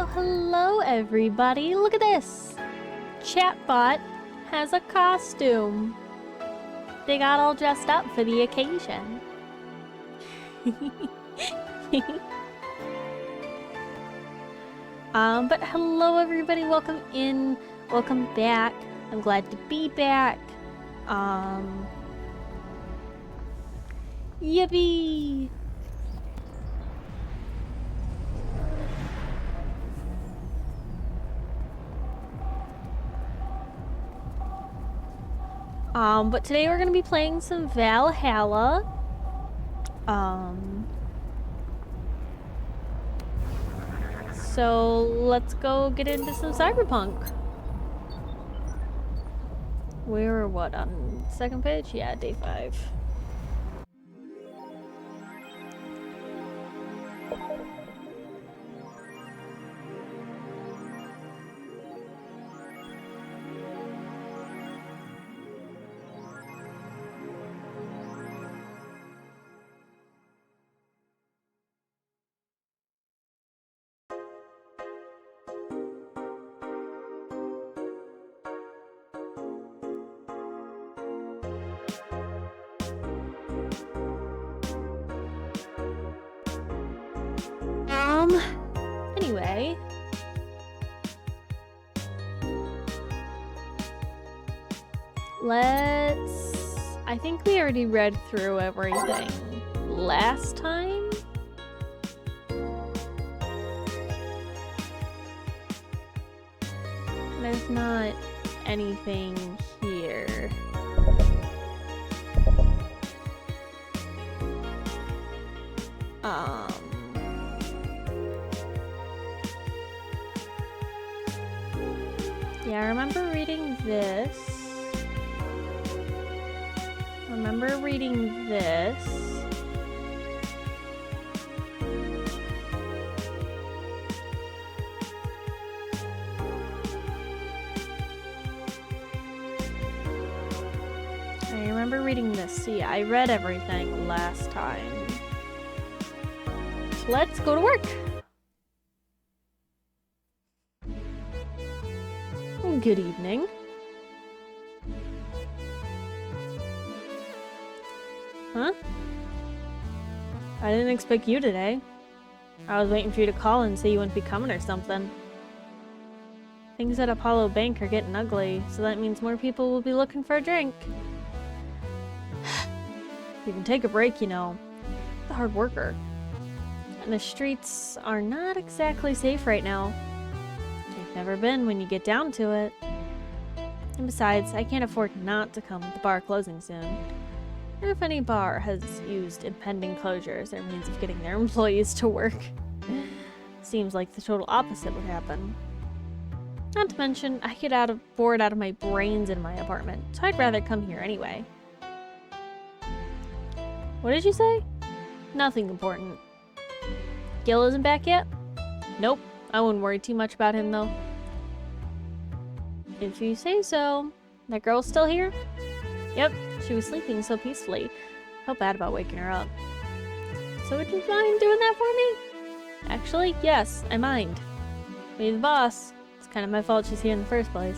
Hello, everybody. Look at this. Chatbot has a costume. They got all dressed up for the occasion. But hello, everybody. Welcome in. Welcome back. I'm glad to be back. Yippee! But today we're gonna be playing some Valhalla. So let's go get into some Cyberpunk. We're what, on second page? Yeah, day 5. Anyway. I think we already read through everything last time. There's not anything here. Yeah, I remember reading this. So yeah, I read everything last time. So let's go to work. Good evening. Huh? I didn't expect you today. I was waiting for you to call and say you wouldn't be coming or something. Things at Apollo Bank are getting ugly, so that means more people will be looking for a drink. You can take a break, you know. The hard worker. And the streets are not exactly safe right now. They've never been when you get down to it. And besides, I can't afford not to come with the bar closing soon. If any bar has used impending closure as their means of getting their employees to work, seems like the total opposite would happen. Not to mention, I get bored out of my brains in my apartment, so I'd rather come here anyway. What did you say? Nothing important. Gil isn't back yet? Nope. I wouldn't worry too much about him, though. If you say so. That girl's still here? Yep, she was sleeping so peacefully. Felt bad about waking her up. So would you mind doing that for me? Actually, yes, I mind. Me the boss. It's kind of my fault she's here in the first place.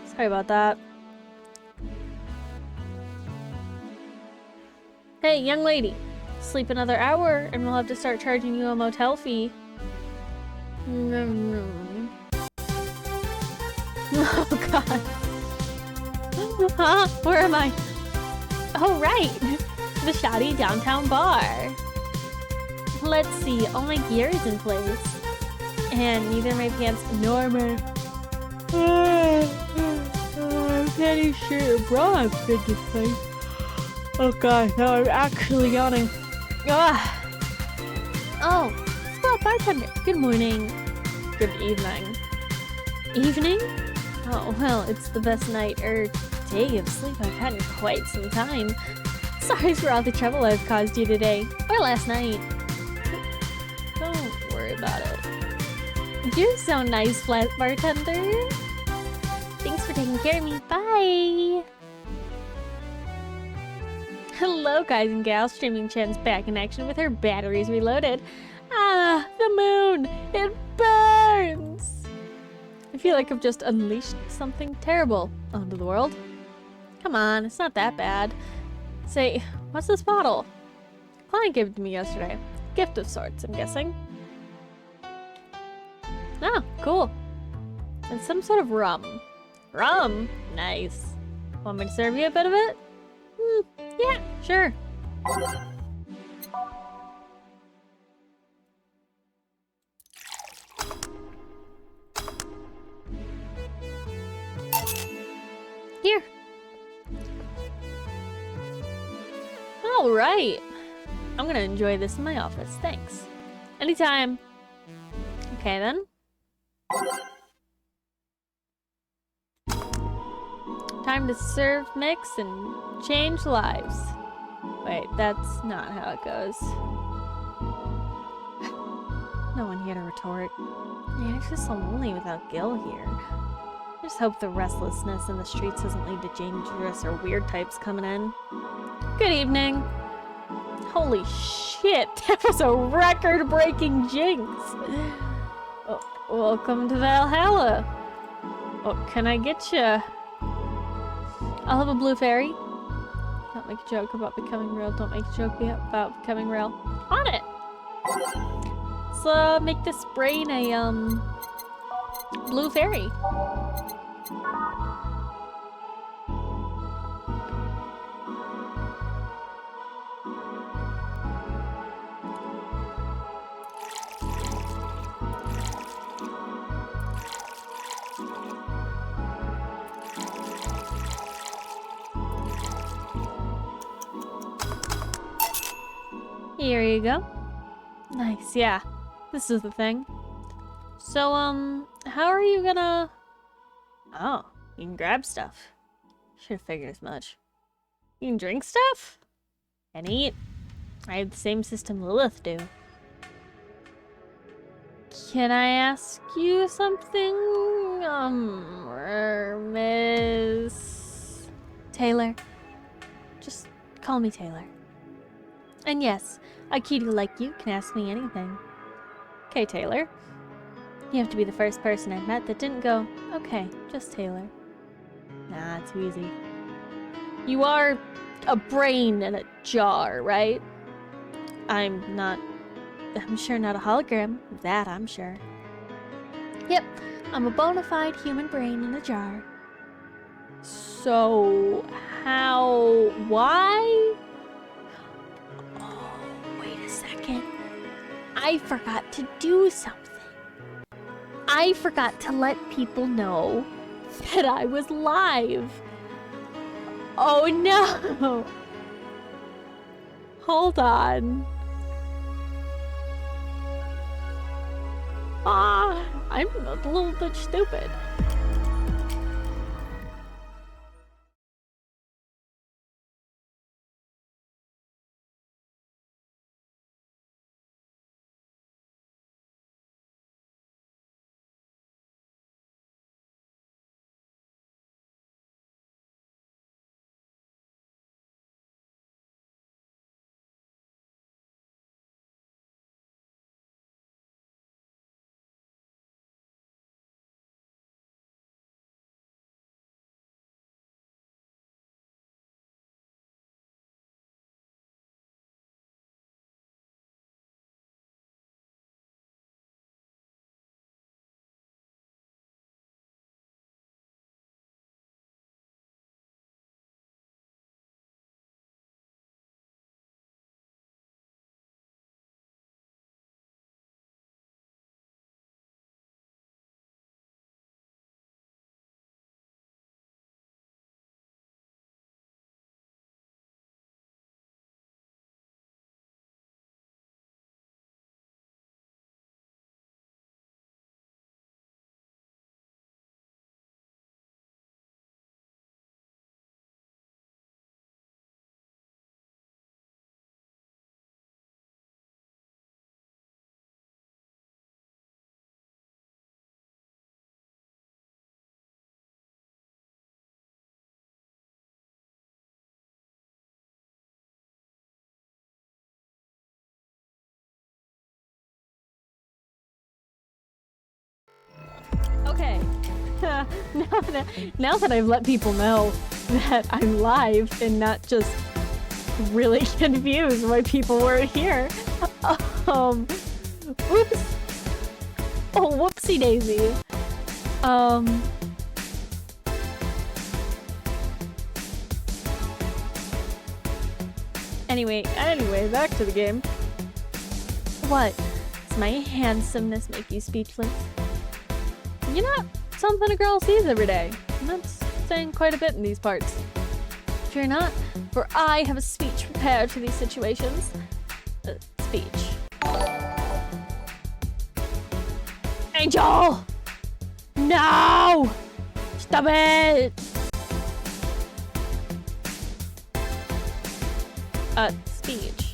Sorry about that. Hey, young lady. Sleep another hour and we'll have to start charging you a motel fee. Oh god. Huh? Where am I? Oh right! The shoddy downtown bar. Let's see, all my gear is in place. And neither my pants nor my panty, shirt, or bra fit this place. Oh god, now I'm actually yawning. Ah. Oh, stop, bartender. Good morning. Good evening. Evening? Oh, well, it's the best night or day of sleep I've had in quite some time. Sorry for all the trouble I've caused you today. Or last night. Don't worry about it. You're so nice, flat bartender. Thanks for taking care of me. Bye! Hello guys and gals, Streaming Chan's back in action with her batteries reloaded. Ah, the moon! It burns! I feel like I've just unleashed something terrible onto the world. Come on, it's not that bad. Say, what's this bottle? A client gave it to me yesterday. Gift of sorts, I'm guessing. Oh, cool. And some sort of rum. Rum? Nice. Want me to serve you a bit of it? Yeah, sure. Here. All right. I'm gonna enjoy this in my office. Thanks. Anytime. Okay then. Time to serve, mix, and change lives. Wait, that's not how it goes. No one here to retort. Man, it's just so lonely without Gil here. I just hope the restlessness in the streets doesn't lead to dangerous or weird types coming in. Good evening. Holy shit, that was a record-breaking jinx. Oh, welcome to Valhalla. What can I get you? I'll have a blue fairy. Don't make a joke about becoming real. Don't make a joke about becoming real. On it! Let's make this brain a, blue fairy. Here you go. Nice, yeah. This is the thing. So, how are you gonna... Oh, you can grab stuff. Should've figured as much. You can drink stuff? And eat. I have the same system Lilith do. Can I ask you something? Miss... Taylor? Just call me Taylor. And yes, a cutie like you can ask me anything. Okay, Taylor. You have to be the first person I've met that didn't go, okay, just Taylor. Nah, too easy. You are a brain in a jar, right? I'm sure not a hologram. That I'm sure. Yep, I'm a bona fide human brain in a jar. So, why? Oh, wait a second. I forgot to do something. I forgot to let people know that I was live. Oh no! Hold on. I'm a little bit stupid. now that I've let people know that I'm live and not just really confused why people weren't here. Oops. Oh, whoopsie daisy. Anyway, back to the game. What? Does my handsomeness make you speechless? You're not something a girl sees every day. And that's saying quite a bit in these parts. Fear not, for I have a speech prepared for these situations. Speech. Angel! No! Stop it! Speech.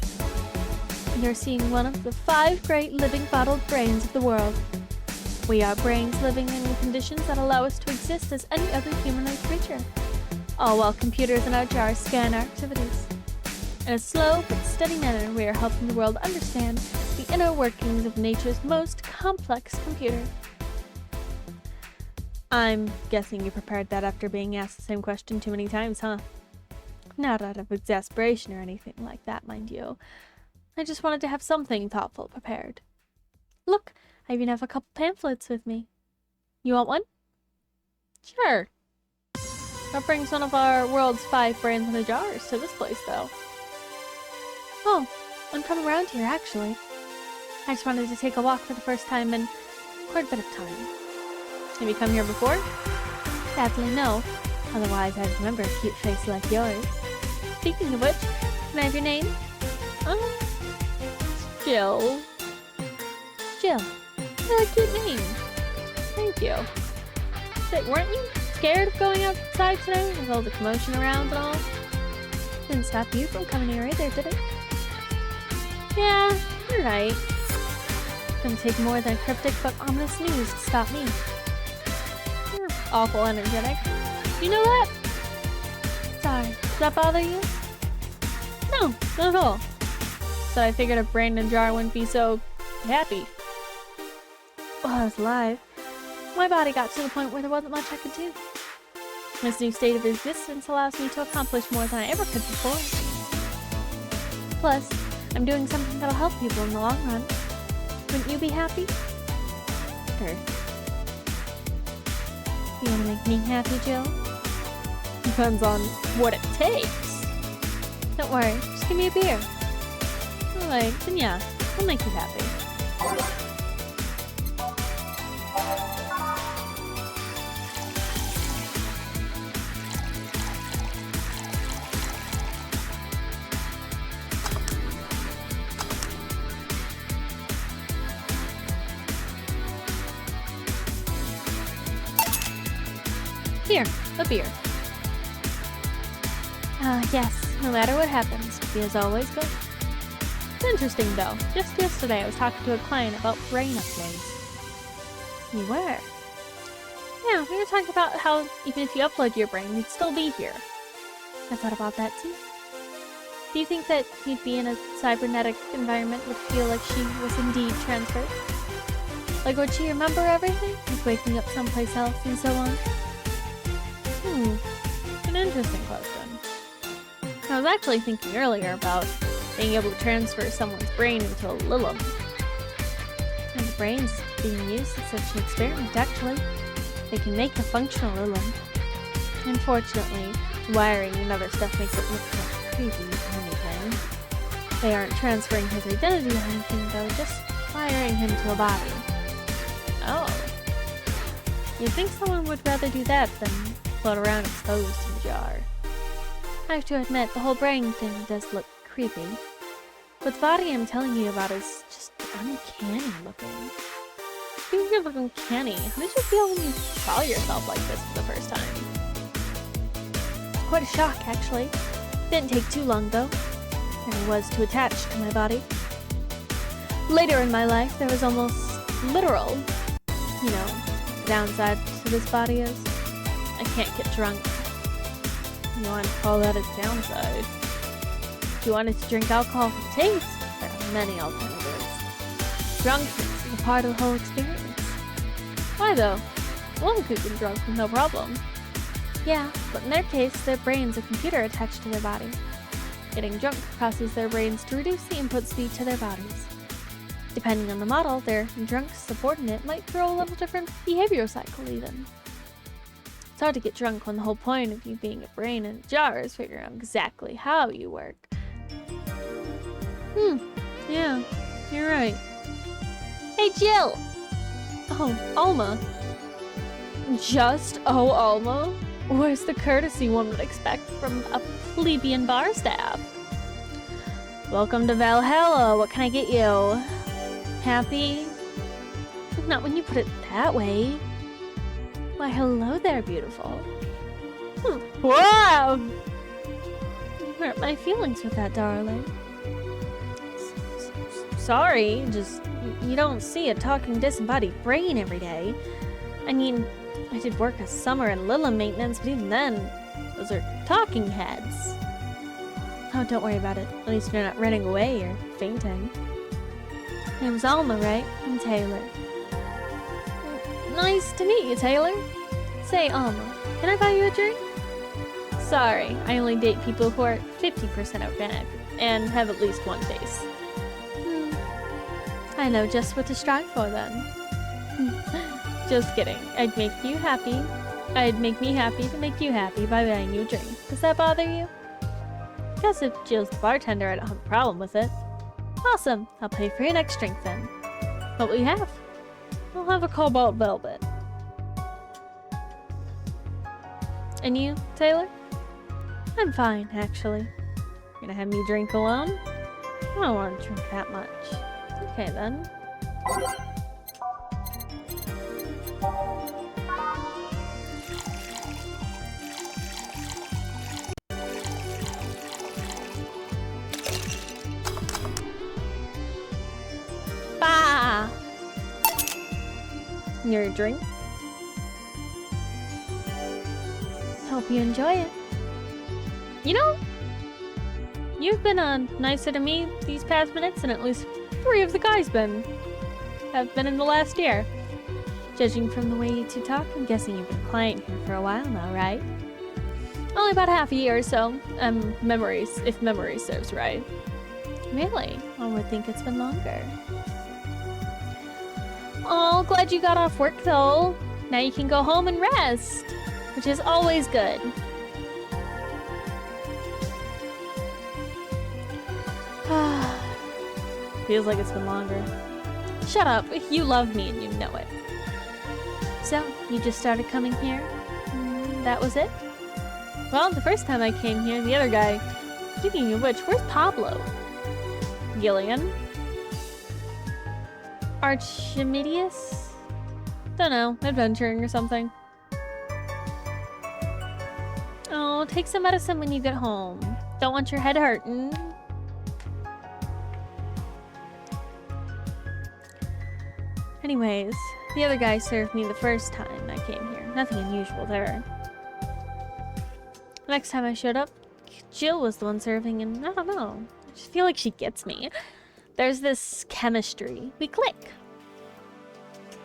You're seeing one of the 5 great living bottled brains of the world. We are brains living in conditions that allow us to exist as any other humanoid creature, all while computers in our jars scan our activities. In a slow but steady manner, we are helping the world understand the inner workings of nature's most complex computer. I'm guessing you prepared that after being asked the same question too many times, huh? Not out of exasperation or anything like that, mind you. I just wanted to have something thoughtful prepared. Look, I even have a couple pamphlets with me. You want one? Sure. That brings one of our world's 5 brains in the jars to this place, though. Oh, I'm from around here, actually. I just wanted to take a walk for the first time in quite a bit of time. Have you come here before? Sadly, no. Otherwise, I'd remember a cute face like yours. Speaking of which, can I have your name? Jill. Jill. What a cute name. Thank you. But weren't you scared of going outside today with all the commotion around and all? Didn't stop you from coming here either, did it? Yeah, you're right. Couldn't take more than cryptic but ominous news to stop me. You're awful energetic. You know that? Sorry, does that bother you? No, not at all. So I figured a brain in a jar wouldn't be so happy. While I was alive, my body got to the point where there wasn't much I could do. This new state of existence allows me to accomplish more than I ever could before. Plus, I'm doing something that'll help people in the long run. Wouldn't you be happy? Sure. You wanna make me happy, Jill? Depends on what it takes. Don't worry, just give me a beer. Alright, then yeah, I'll make you happy. Here, a beer. Yes, no matter what happens, beer's always good. It's interesting though, just yesterday I was talking to a client about brain uploads. You were? Yeah, we were talking about how even if you upload your brain, you'd still be here. I thought about that too. Do you think that you'd be in a cybernetic environment would feel like she was indeed transferred? Like would she remember everything? Like waking up someplace else and so on? An interesting question. I was actually thinking earlier about being able to transfer someone's brain into a Lilum. And the brain's being used in such an experiment, actually. They can make a functional Lilum. Unfortunately, wiring and other stuff makes it look more creepy than anything. They aren't transferring his identity or anything, though, just wiring him to a body. Oh. You'd think someone would rather do that than float around exposed in a jar. I have to admit, the whole brain thing does look creepy. But the body I'm telling you about is just uncanny looking. Speaking of uncanny, how did you feel when you saw yourself like this for the first time? Quite a shock, actually. Didn't take too long, though. I was too attached to my body. Later in my life, there was almost literal, the downside to this body is I can't get drunk. You want to call that a downside. If you wanted to drink alcohol for taste, there are many alternatives. Drunkenness is a part of the whole experience. Why though? Well, who can drunk with no problem. Yeah, but in their case, their brain's a computer attached to their body. Getting drunk causes their brains to reduce the input speed to their bodies. Depending on the model, their drunk subordinate might throw a little different behavioral cycle even. It's hard to get drunk when the whole point of you being a brain in a jar is figuring out exactly how you work. Yeah, you're right. Hey, Jill! Oh, Alma. Just Alma? Where's the courtesy one would expect from a plebeian bar staff? Welcome to Valhalla. What can I get you? Happy? Not when you put it that way. Why, hello there, beautiful. Wow! You hurt my feelings with that, darling. Sorry, just you don't see a talking disembodied brain every day. I mean, I did work a summer in Lilla maintenance, but even then, those are talking heads. Oh, don't worry about it. At least you're not running away or fainting. Name's Alma, right? I'm Taylor. Nice to meet you, Taylor. Say, Alma, can I buy you a drink? Sorry, I only date people who are 50% organic and have at least one face. I know just what to strive for then. Just kidding. I'd make you happy. I'd make me happy to make you happy by buying you a drink. Does that bother you? Guess if Jill's the bartender, I don't have a problem with it. Awesome. I'll pay for your next drink then. What will you have? I'll have a cobalt velvet. And you, Taylor? I'm fine, actually. You're gonna have me drink alone? I don't want to drink that much. Okay, then. Bah! Your drink? Hope you enjoy it. You know, you've been nicer to me these past minutes, and at least 3 of the guys have been in the last year. Judging from the way you two talk, I'm guessing you've been client here for a while now, right? Only about half a year or so. If memory serves right. Really? One would think it's been longer. Oh, glad you got off work though. Now you can go home and rest, which is always good. Feels like it's been longer. Shut up, you love me and you know it. So, you just started coming here? That was it? Well, the first time I came here, the other guy... Speaking of which, where's Pablo? Gillian? Archimedes? Don't know, adventuring or something. Oh, take some medicine when you get home. Don't want your head hurting. Anyways, the other guy served me the first time I came here. Nothing unusual there. The next time I showed up, Jill was the one serving, and I don't know. I just feel like she gets me. There's this chemistry. We click.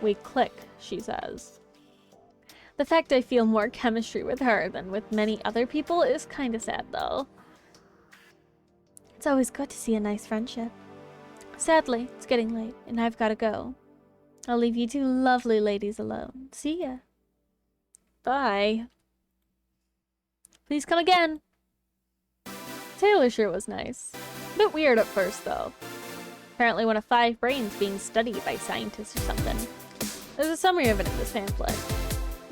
We click, she says. The fact I feel more chemistry with her than with many other people is kinda sad, though. It's always good to see a nice friendship. Sadly, it's getting late, and I've gotta go. I'll leave you two lovely ladies alone. See ya. Bye. Please come again. Taylor sure was nice. A bit weird at first, though. Apparently one of 5 brains being studied by scientists or something. There's a summary of it in this pamphlet.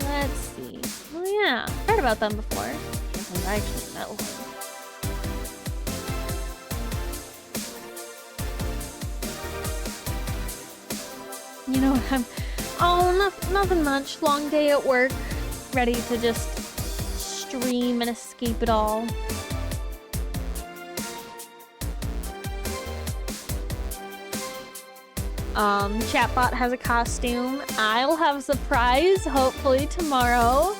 Let's see. Oh yeah, heard about them before. I can't know. You know what, nothing much. Long day at work. Ready to just stream and escape it all. Chatbot has a costume. I'll have a surprise, hopefully tomorrow.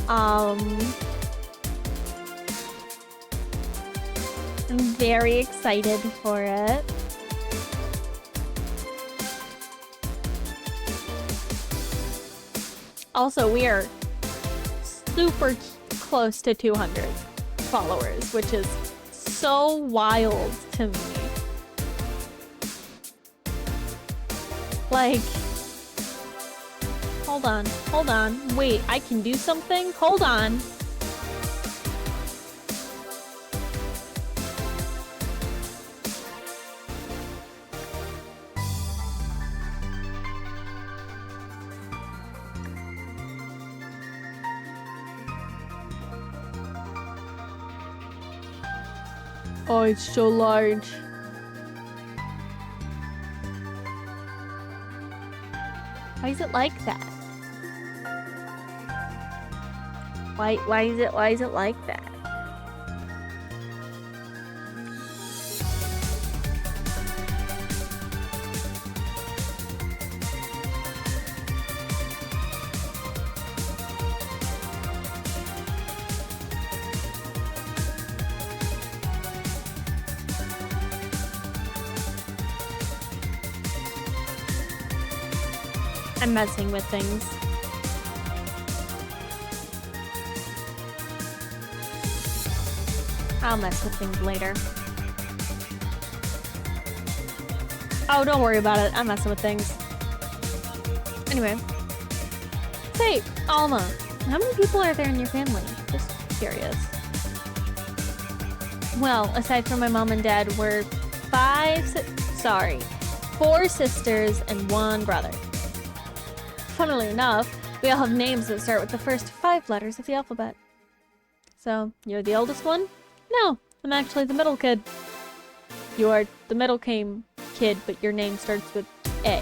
I'm very excited for it. Also, we are super close to 200 followers, which is so wild to me. Like, hold on. Wait, I can do something? Hold on. Oh, it's so large. Why is it like that? Why is it like that? I'm messing with things. I'll mess with things later. Oh, don't worry about it. I'm messing with things. Anyway. Say, Alma, how many people are there in your family? Just curious. Well, aside from my mom and dad, we're 4 sisters and 1 brother. Funnily enough, we all have names that start with the first 5 letters of the alphabet. So, you're the oldest one? No, I'm actually the middle kid. You are the middle kid, but your name starts with A.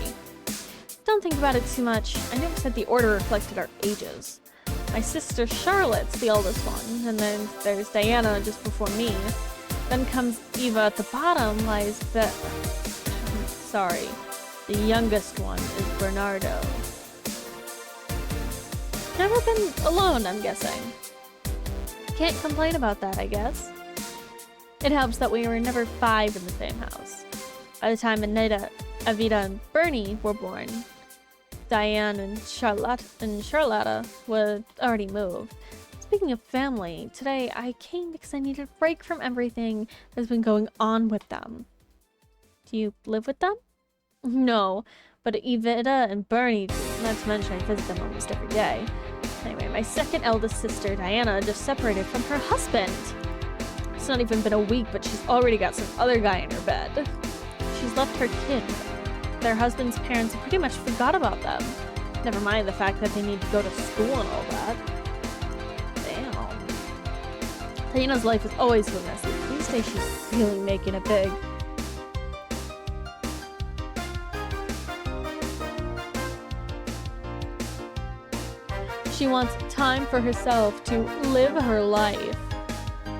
Don't think about it too much. I never said the order reflected our ages. My sister Charlotte's the oldest one, and then there's Diana just before me. Then comes Eva at the bottom, lies the... Sorry. The youngest one is Bernardo. Never been alone, I'm guessing. Can't complain about that, I guess. It helps that we were never 5 in the same house. By the time Anita, Avita, and Bernie were born, Diane and Charlotta would already moved. Speaking of family, today I came because I needed a break from everything that's been going on with them. Do you live with them? No, but Evita and Bernie do. Not to mention I visit them almost every day. Anyway, my second eldest sister, Diana, just separated from her husband. It's not even been a week, but she's already got some other guy in her bed. She's left her kid. Their husband's parents pretty much forgot about them. Never mind the fact that they need to go to school and all that. Damn. Diana's life is always so messy. These days she's really making it big. She wants time for herself to live her life.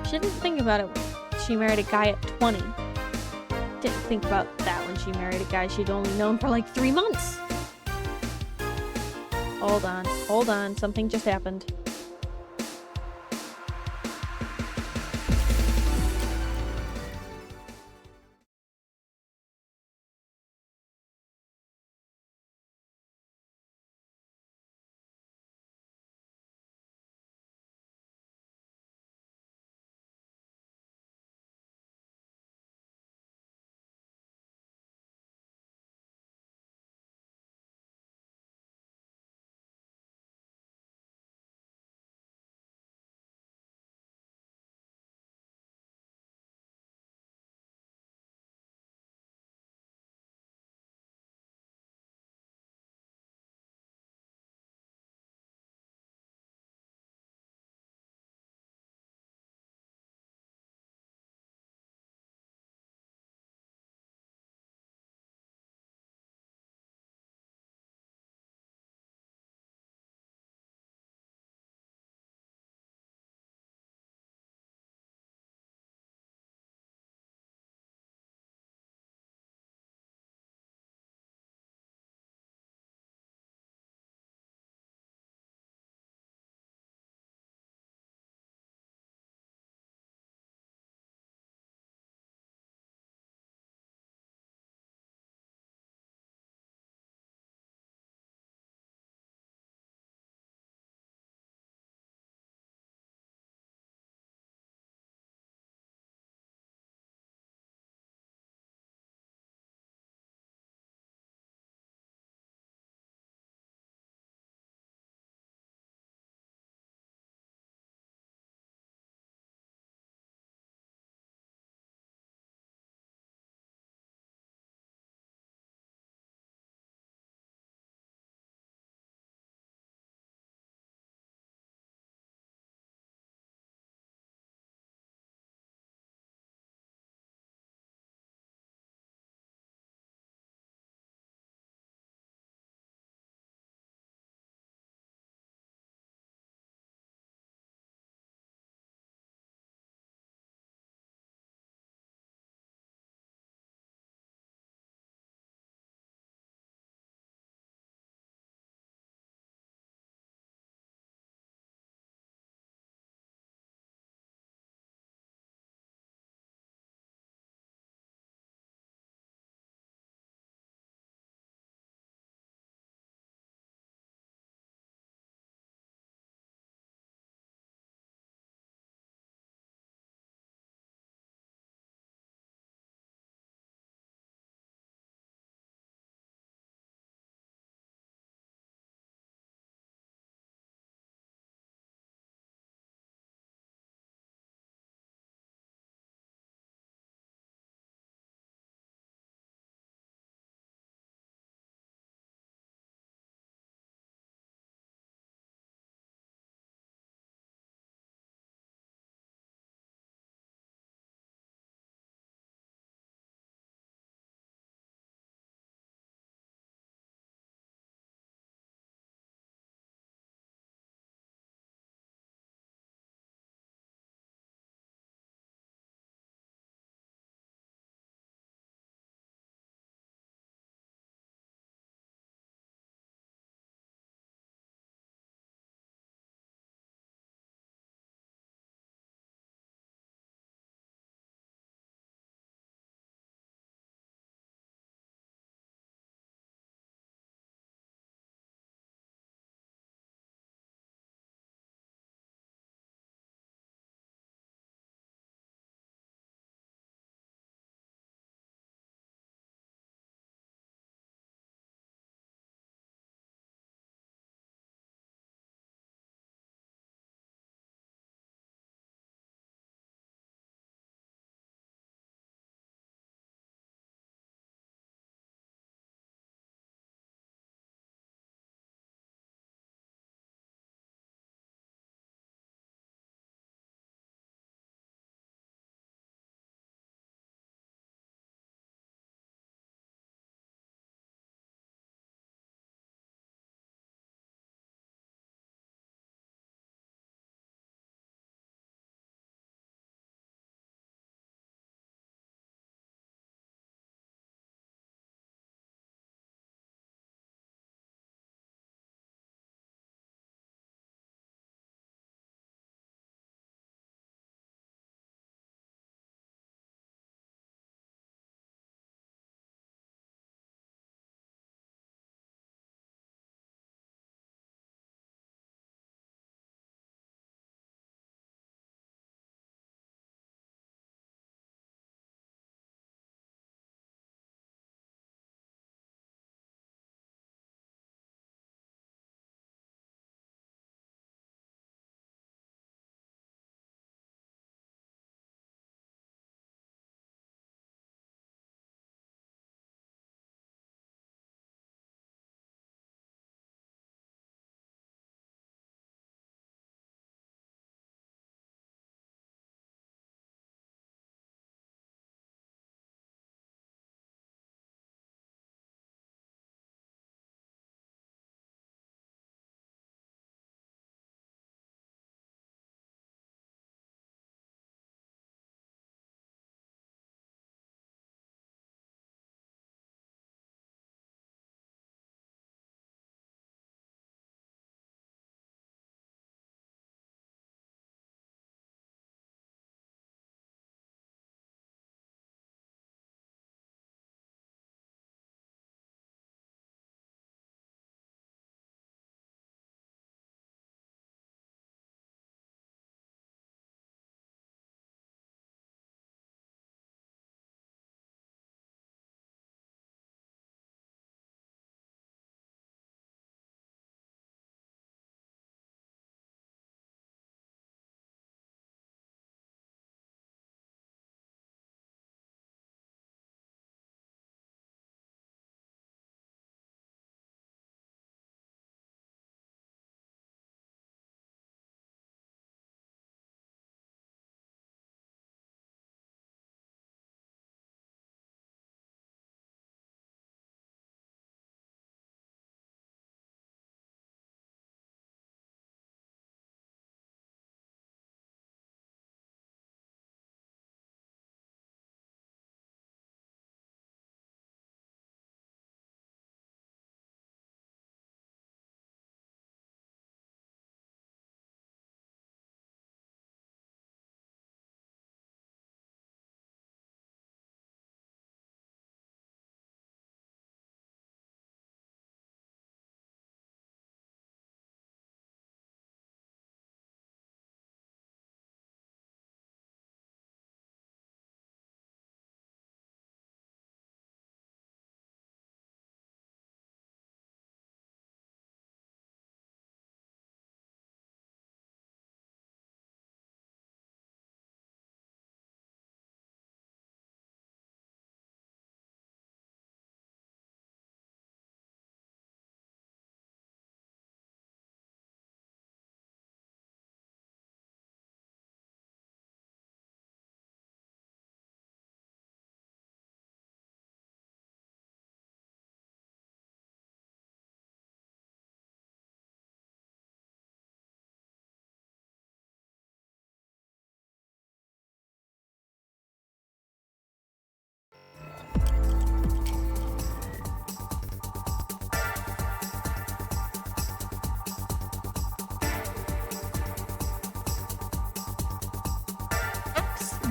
She didn't think about it when she married a guy at 20. Didn't think about that when she married a guy she'd only known for like 3 months. Hold on, something just happened.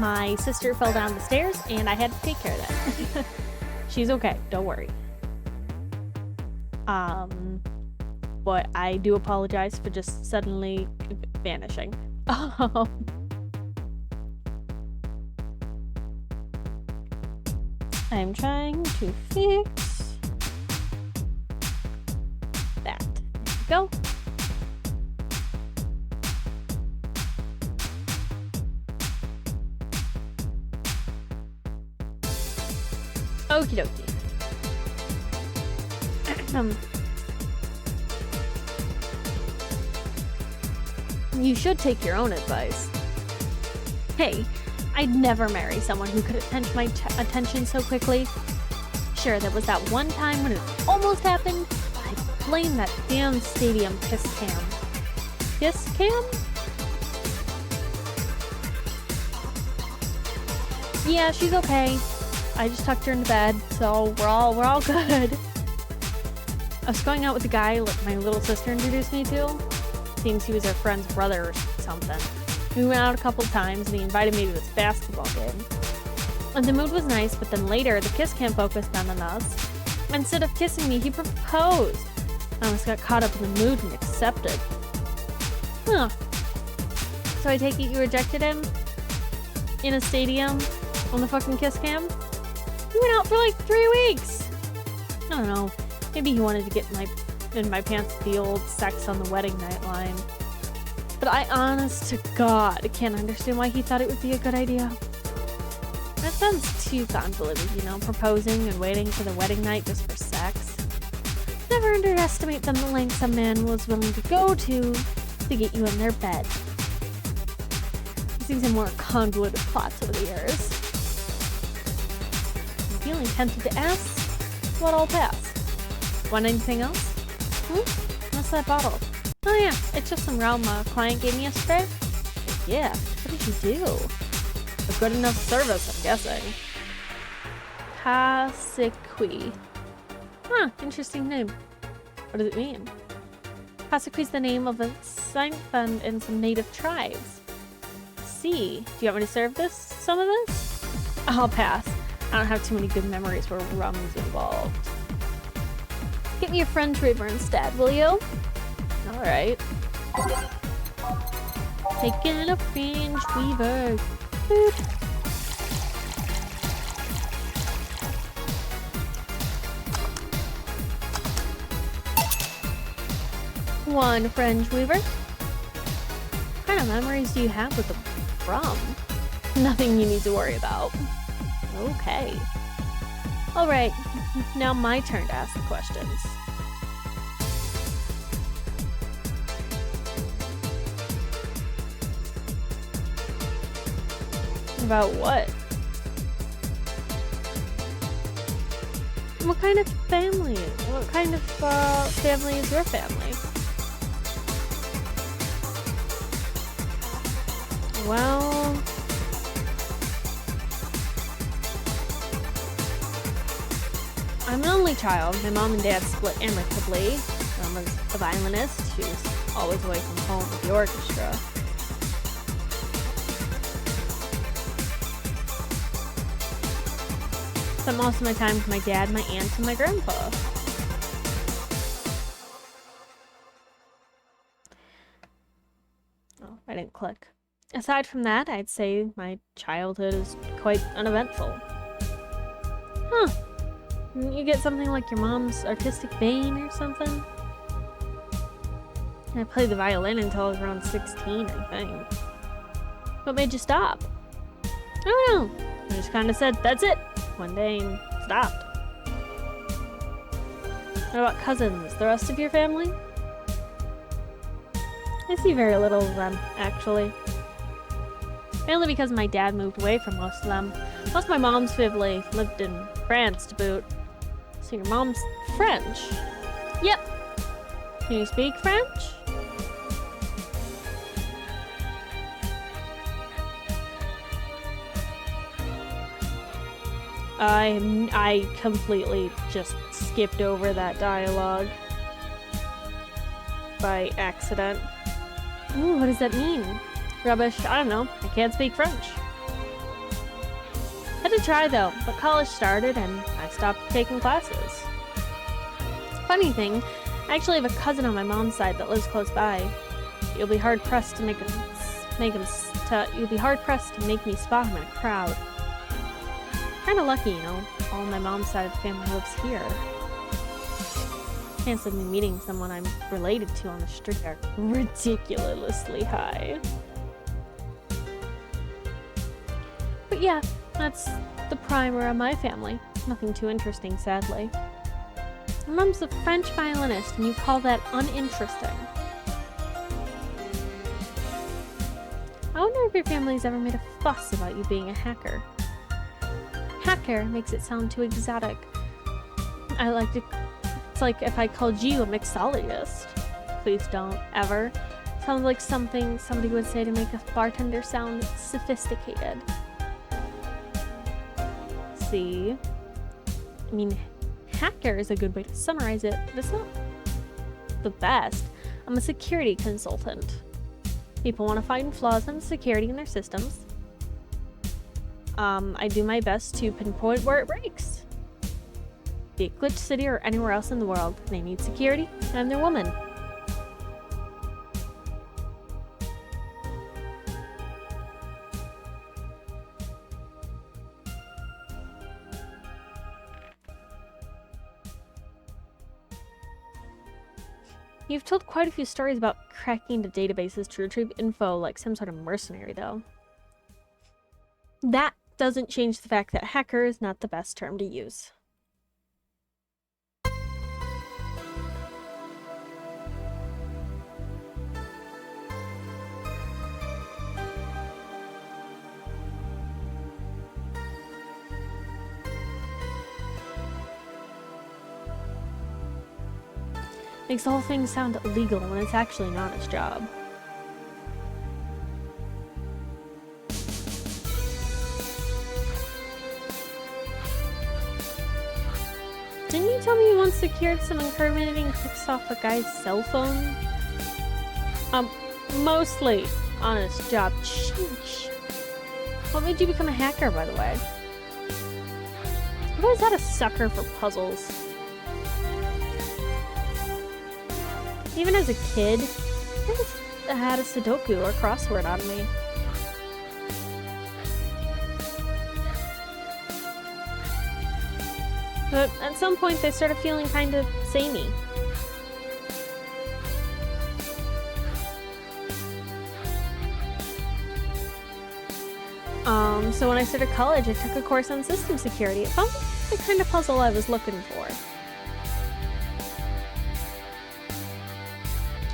my sister fell down the stairs and I had to take care of that. She's okay, don't worry. But I do apologize for just suddenly vanishing. I'm trying to fix that. There we go. Okie dokie. You should take your own advice. Hey, I'd never marry someone who could attention my attention so quickly. Sure, there was that one time when it almost happened, but I blame that damn stadium kiss cam. Kiss cam? Yeah, she's okay. I just tucked her into bed, so we're all good. I was going out with a guy my little sister introduced me to. Seems he was her friend's brother or something. We went out a couple times and he invited me to this basketball game. And the mood was nice, but then later the kiss cam focused on us. Instead of kissing me, he proposed. I almost got caught up in the mood and accepted. Huh. So I take it you rejected him? In a stadium? On the fucking kiss cam? We went out for like 3 weeks! I don't know. Maybe he wanted to get in my pants the old sex on the wedding night line. But I, honest to God, can't understand why he thought it would be a good idea. That sounds too convoluted, you know, proposing and waiting for the wedding night just for sex. Never underestimate the lengths a man was willing to go to get you in their bed. I've seen some more convoluted plots over the years. I'm feeling tempted to ask, but I'll pass. Want anything else? What's that bottle? Oh yeah, it's just some rum a client gave me yesterday. Yeah, what did you do? A good enough service, I'm guessing. Pasiqui. Huh, interesting name. What does it mean? Pasiqui's the name of a saint found in some native tribes. See, do you want me to serve some of this? I'll pass. I don't have too many good memories where rum is involved. Get me a French Weaver instead, will you? Alright. Taking a French Weaver. Boop. One French Weaver. What kind of memories do you have with the rum? Nothing you need to worry about. Okay. Alright, now my turn to ask the questions. About what? What kind of family? What kind of family is your family? Well... I'm an only child. My mom and dad split amicably. Mom was a violinist who's always away from home with the orchestra. Spent most of my time with my dad, my aunt, and my grandpa. Oh, I didn't click. Aside from that, I'd say my childhood is quite uneventful. Huh. Didn't you get something like your mom's artistic vein or something? I played the violin until I was around 16, I think. What made you stop? I don't know. I just kind of said, that's it, one day and stopped. What about cousins? The rest of your family? I see very little of them, actually. Mainly because my dad moved away from most of them. Most of my mom's family lived in France to boot. So your mom's French? Yep. Can you speak French? I completely just skipped over that dialogue by accident. Ooh, what does that mean? Rubbish. I don't know. I can't speak French. Had to try though, but college started and I stopped taking classes. Funny thing, I actually have a cousin on my mom's side that lives close by. You'll be hard pressed to make me spot him in a crowd. Kinda lucky, you know, all my mom's side of the family lives here. Chances of me meeting someone I'm related to on the street are ridiculously high. But yeah, that's the primer of my family. Nothing too interesting, sadly. My mom's a French violinist, and you call that uninteresting. I wonder if your family's ever made a fuss about you being a hacker. Hacker makes it sound too exotic. It's like if I called you a mixologist. Please don't, ever. Sounds like something somebody would say to make a bartender sound sophisticated. See? I mean, hacker is a good way to summarize it, but it's not the best. I'm a security consultant. People want to find flaws in security in their systems. I do my best to pinpoint where it breaks. Be it Glitch City or anywhere else in the world, they need security, and I'm their woman. You've told quite a few stories about cracking into databases to retrieve info like some sort of mercenary, though. That doesn't change the fact that hacker is not the best term to use. Makes the whole thing sound illegal when it's actually not his job. Didn't you tell me you once secured some incriminating pics off a guy's cell phone? Mostly on his job. Sheesh. What made you become a hacker, by the way? I've always had a sucker for puzzles. Even as a kid, I just had a Sudoku or crossword on me. But at some point, they started feeling kind of samey. So when I started college, I took a course on system security. It felt like the kind of puzzle I was looking for.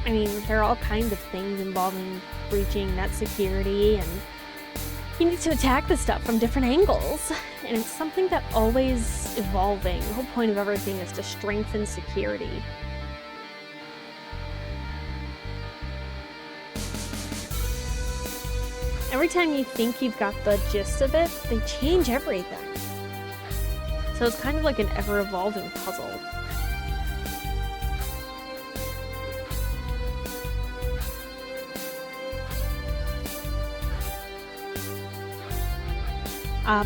I mean, there are all kinds of things involving breaching net security, and you need to attack the stuff from different angles. And it's something that always evolving. The whole point of everything is to strengthen security. Every time you think you've got the gist of it, they change everything. So it's kind of like an ever-evolving puzzle.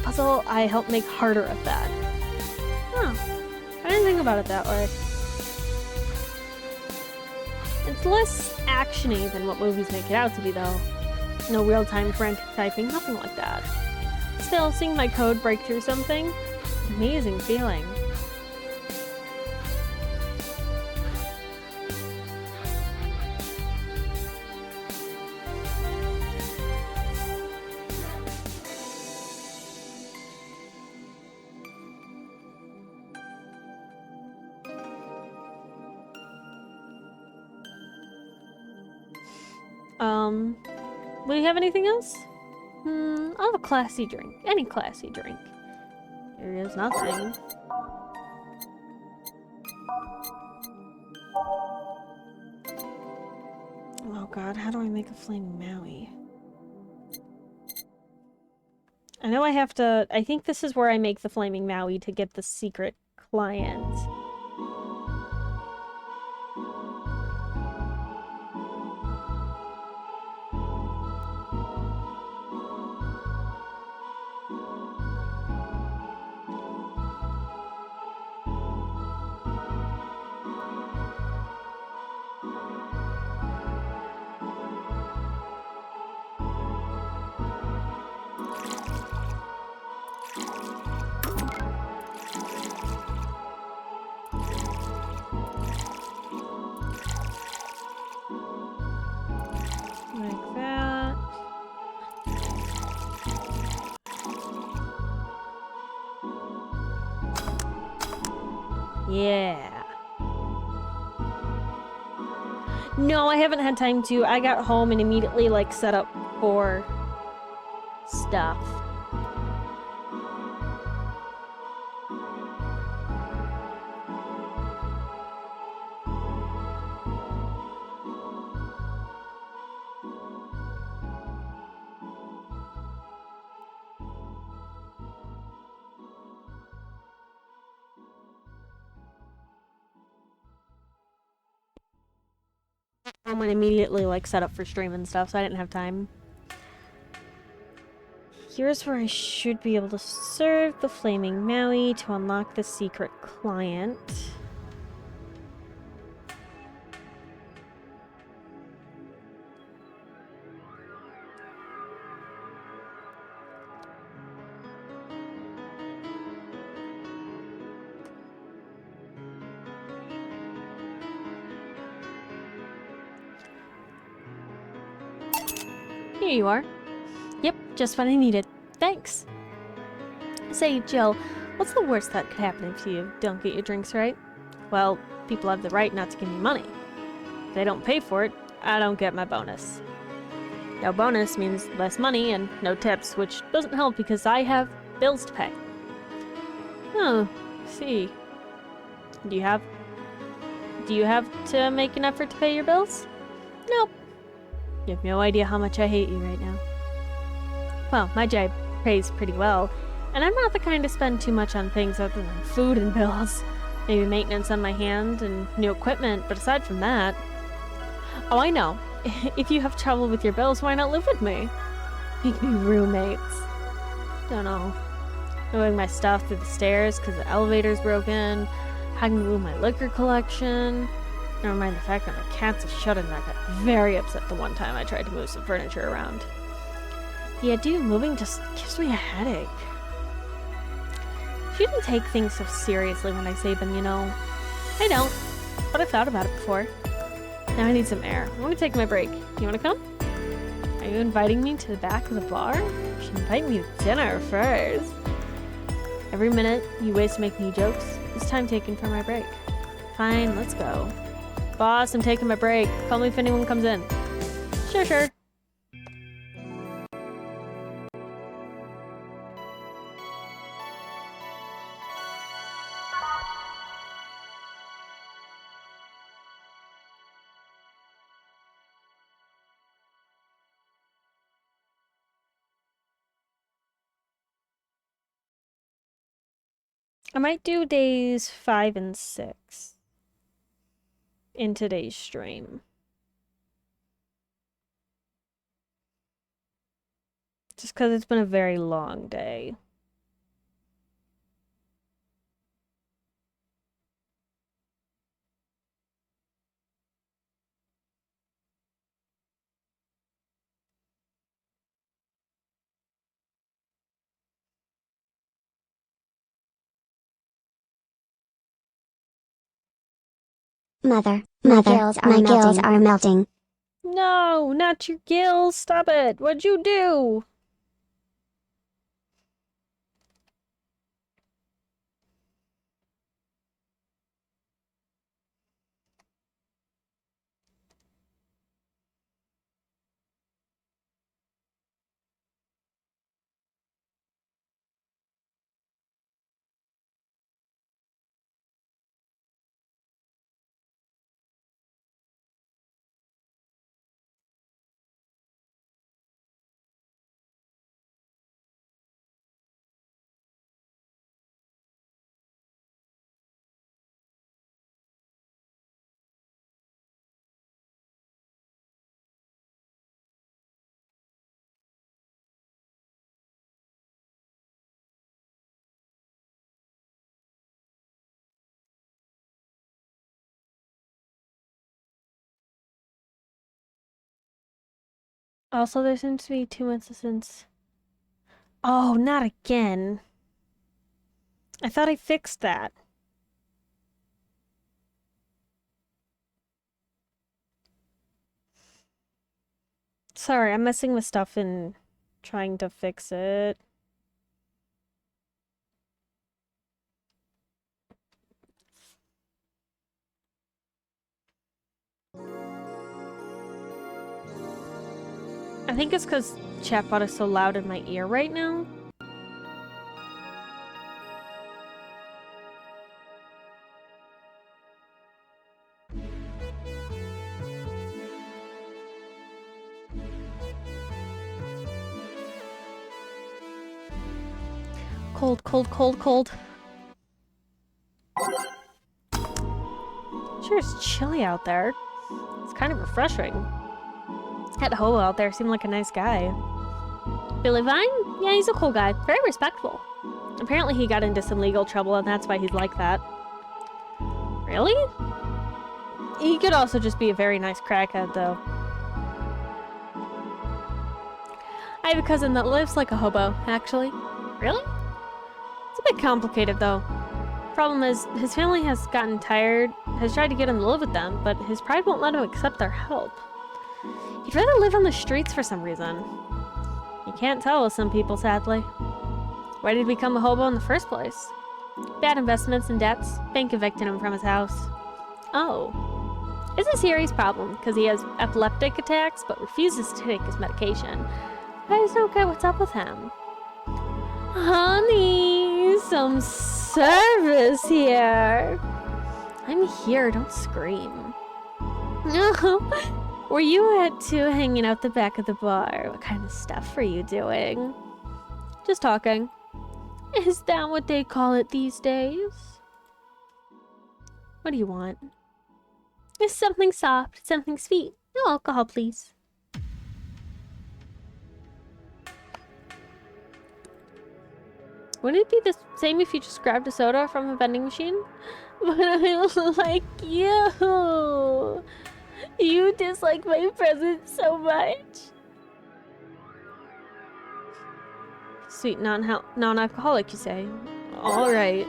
Puzzle I help make harder at that. Huh. I didn't think about it that way. It's less action-y than what movies make it out to be, though. No real-time frantic typing, nothing like that. Still, seeing my code break through something, amazing feeling. Will you have anything else? I'll have a classy drink. Any classy drink. There is nothing. Oh god, how do I make a flaming Maui? I know I have to... I think this is where I make the flaming Maui to get the secret client. Like that. Yeah. No, I haven't had time to. I got home and immediately, like, set up for stuff. Home and immediately, like, set up for stream and stuff, so I didn't have time. Here's where I should be able to serve the Flaming Maui to unlock the secret client. Here you are. Yep, just what I needed. Thanks. Say, Jill, what's the worst that could happen if you don't get your drinks right? Well, people have the right not to give me money. If they don't pay for it, I don't get my bonus. No bonus means less money and no tips, which doesn't help because I have bills to pay. Oh, see. Do you have to make an effort to pay your bills? Nope. You have no idea how much I hate you right now. Well, my job pays pretty well, and I'm not the kind to spend too much on things other than food and bills. Maybe maintenance on my hand and new equipment, but aside from that... Oh, I know. If you have trouble with your bills, why not live with me? Make me roommates. Don't know. Moving my stuff through the stairs because the elevator's broken. Hiding to move my liquor collection. Never mind the fact that my cats are shut in, and I got very upset the one time I tried to move some furniture around. Yeah, dude, moving just gives me a headache. Shouldn't take things so seriously when I say them, you know. I don't, but I've thought about it before. Now I need some air. I'm gonna take my break. You wanna come? Are you inviting me to the back of the bar? You should invite me to dinner first. Every minute you waste to make new jokes is time taken for my break. Fine, let's go. Boss, I'm taking my break. Call me if anyone comes in. Sure. I might do days 5 and 6 in today's stream. Just because it's been a very long day. Mother, my gills are melting. No, not your gills. Stop it. What'd you do? Also, there seems to be 2 incidents. Oh, not again. I thought I fixed that. Sorry, I'm messing with stuff and trying to fix it. I think it's because chatbot is so loud in my ear right now. Cold, cold, cold, cold. Sure, it's chilly out there. It's kind of refreshing. That hobo out there seemed like a nice guy. Billy Vine? Yeah, he's a cool guy. Very respectful. Apparently he got into some legal trouble and that's why he's like that. Really? He could also just be a very nice crackhead, though. I have a cousin that lives like a hobo, actually. Really? It's a bit complicated, though. Problem is, his family has gotten tired, has tried to get him to live with them, but his pride won't let him accept their help. He'd rather live on the streets for some reason. You can't tell with some people, sadly. Why did he become a hobo in the first place? Bad investments and debts. Bank evicted him from his house. Oh. It's a serious problem, because he has epileptic attacks, but refuses to take his medication. I just don't get what's up with him. Honey, some service here. I'm here, don't scream. No. Were you at 2 hanging out the back of the bar? What kind of stuff are you doing? Just talking. Is that what they call it these days? What do you want? It's something soft, something sweet. No alcohol, please. Wouldn't it be the same if you just grabbed a soda from a vending machine? But I like you. You dislike my presence so much. Sweet non-alcoholic, you say? All right.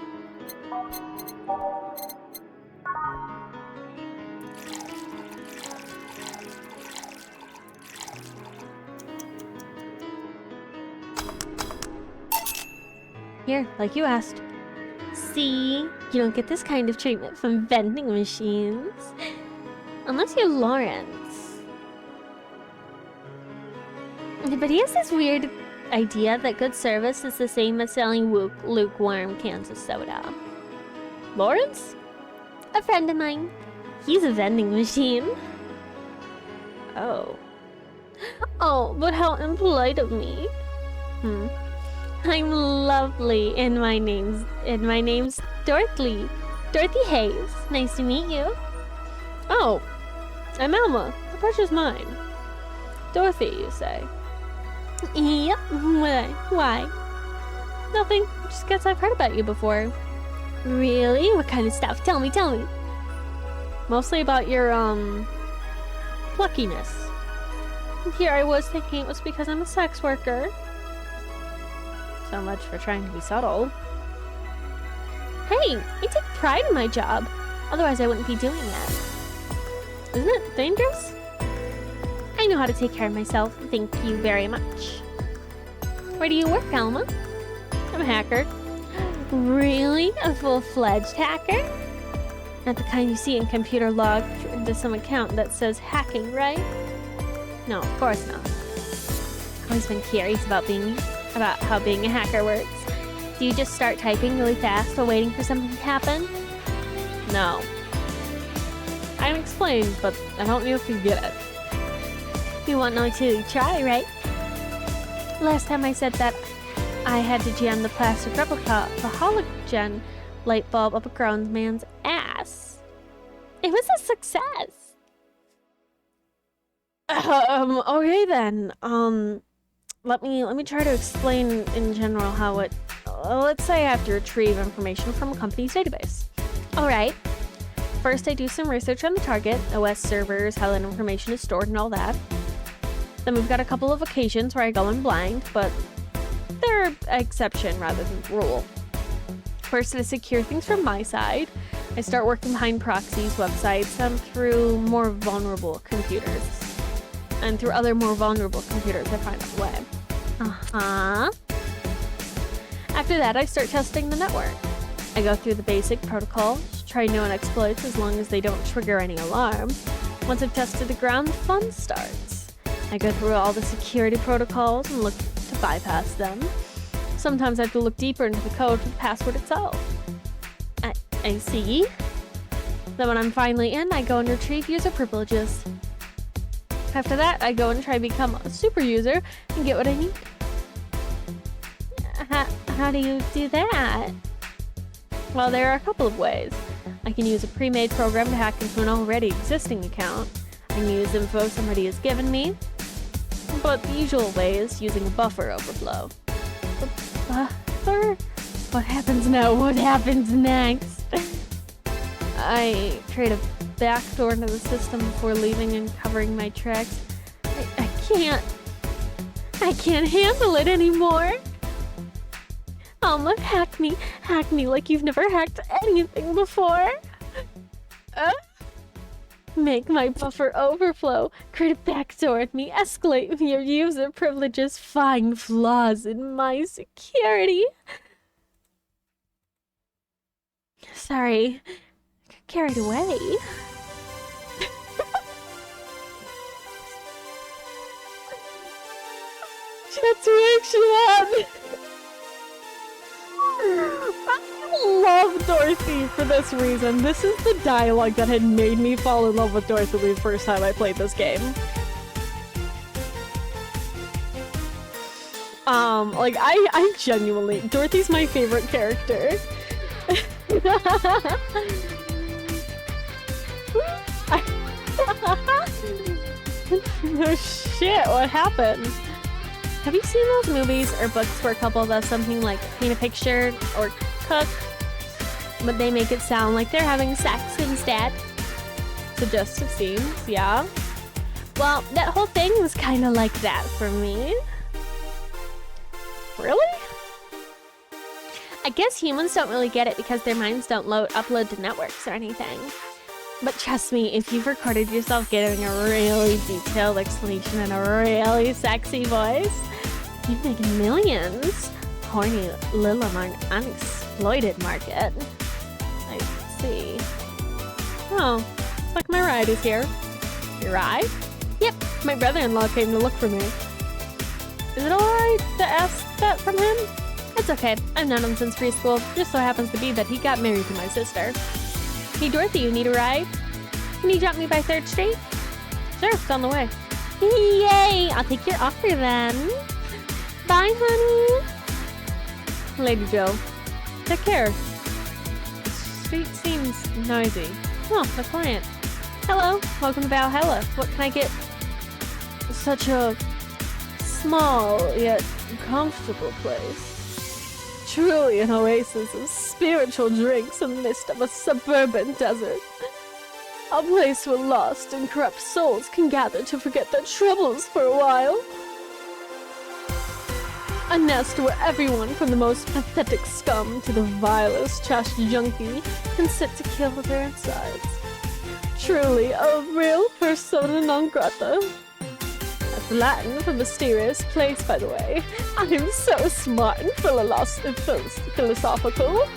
Here, like you asked. See, you don't get this kind of treatment from vending machines. Unless you're Lawrence. But he has this weird idea that good service is the same as selling lukewarm cans of soda. Lawrence? A friend of mine. He's a vending machine. Oh. Oh, but how impolite of me. I'm lovely, and my name's Dorothy. Dorothy Hayes. Nice to meet you. Oh, I'm Alma. The pressure's mine. Dorothy, you say? Yep. Why? Nothing. Just guess I've heard about you before. Really? What kind of stuff? Tell me. Mostly about your, pluckiness. And here I was thinking it was because I'm a sex worker. So much for trying to be subtle. Hey, I take pride in my job. Otherwise I wouldn't be doing it. Isn't it dangerous? I know how to take care of myself. Thank you very much. Where do you work, Alma? I'm a hacker. Really? A full-fledged hacker? Not the kind you see in computer log into some account that says hacking, right? No, of course not. I've always been curious about how being a hacker works. Do you just start typing really fast while waiting for something to happen? No. I can explain, but I don't know if you get it. You want me to try, right? Last time I said that I had to jam the plastic replica of a halogen light bulb up a grown man's ass. It was a success. Okay then. Let me try to explain in general how it... let's say I have to retrieve information from a company's database. Alright. First I do some research on the target, OS servers, how that information is stored and all that. Then we've got a couple of occasions where I go in blind, but they're exception rather than rule. First, I secure things from my side. I start working behind proxies, websites, and through more vulnerable computers. And through other more vulnerable computers, I find a way. After that, I start testing the network. I go through the basic protocols, try known exploits as long as they don't trigger any alarm. Once I've tested the ground, the fun starts. I go through all the security protocols and look to bypass them. Sometimes I have to look deeper into the code for the password itself. I see. Then when I'm finally in, I go and retrieve user privileges. After that, I go and try to become a super user and get what I need. How do you do that? Well, there are a couple of ways. I can use a pre-made program to hack into an already existing account. I can use info somebody has given me. But the usual way is using a buffer overflow. Buffer? What happens now? What happens next? I create a backdoor into the system before leaving and covering my tracks. I can't handle it anymore. Hack me like you've never hacked anything before. Make my buffer overflow, create a backdoor at me, escalate your user privileges, find flaws in my security. Sorry, carried away. Chat's reaction. I love Dorothy for this reason. This is the dialogue that had made me fall in love with Dorothy the first time I played this game. Like, I genuinely... Dorothy's my favorite character. No shit, what happened? Have you seen those movies or books where a couple does something like paint a picture or cook, but they make it sound like they're having sex instead? So just it seems, yeah. Well, that whole thing was kind of like that for me. Really? I guess humans don't really get it because their minds don't upload to networks or anything. But trust me, if you've recorded yourself giving a really detailed explanation in a really sexy voice, you'd make millions. Horny little unexploited market. I see. Oh, looks like my ride is here. Your ride? Yep, my brother-in-law came to look for me. Is it alright to ask that from him? It's okay, I've known him since preschool. Just so happens to be that he got married to my sister. Hey Dorothy, you need a ride? Can you drop me by 3rd Street? Sure, it's on the way. Yay! I'll take your offer then. Bye, honey. Lady Joe, take care. The street seems noisy. Oh, the client. Hello, welcome to Valhalla. What can I get? Such a small yet comfortable place. Truly an oasis of spiritual drinks in the midst of a suburban desert. A place where lost and corrupt souls can gather to forget their troubles for a while. A nest where everyone from the most pathetic scum to the vilest trash junkie can sit to kill their insides. Truly a real persona non grata. That's Latin for mysterious place, by the way. I'm so smart and philosophical.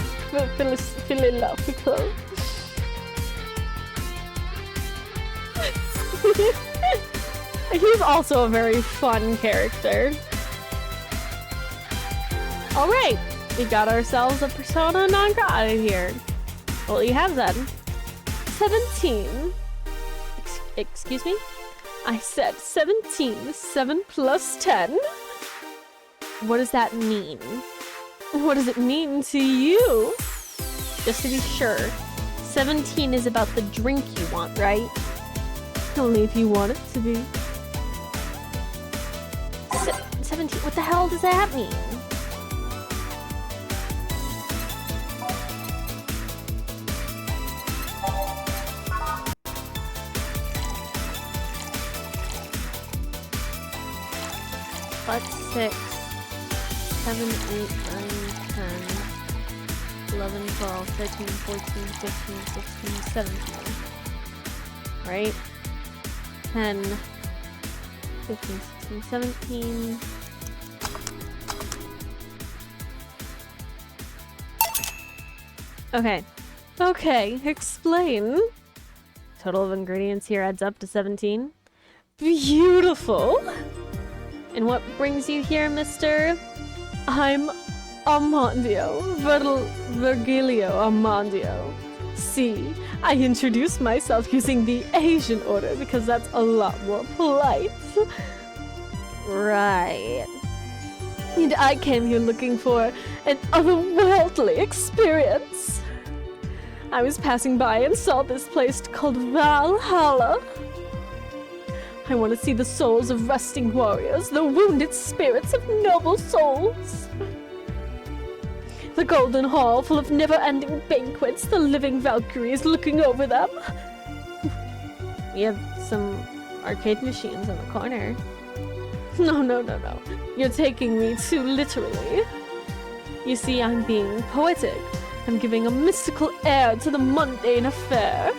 He's also a very fun character. Alright, we got ourselves a persona non grata here. What do you have then? 17. Excuse me? I said 17. 7 plus 10? What does that mean? What does it mean to you? Just to be sure, 17 is about the drink you want, right? Only if you want it to be. 17, what the hell does that mean? But 6, 7, 8, 9, 10, 11, 12, 13, 14, 15, 16, 17. Right? 10, 15, 16, 17. Okay. Okay, explain. Total of ingredients here adds up to 17. Beautiful! And what brings you here, mister? I'm Armandio, Virgilio Armandio. See, I introduce myself using the Asian order because that's a lot more polite. Right. And I came here looking for an otherworldly experience. I was passing by and saw this place called Valhalla. I want to see the souls of resting warriors, the wounded spirits of noble souls. The golden hall full of never-ending banquets, the living Valkyries looking over them. We have some arcade machines in the corner. No. You're taking me too literally. You see, I'm being poetic. I'm giving a mystical air to the mundane affair.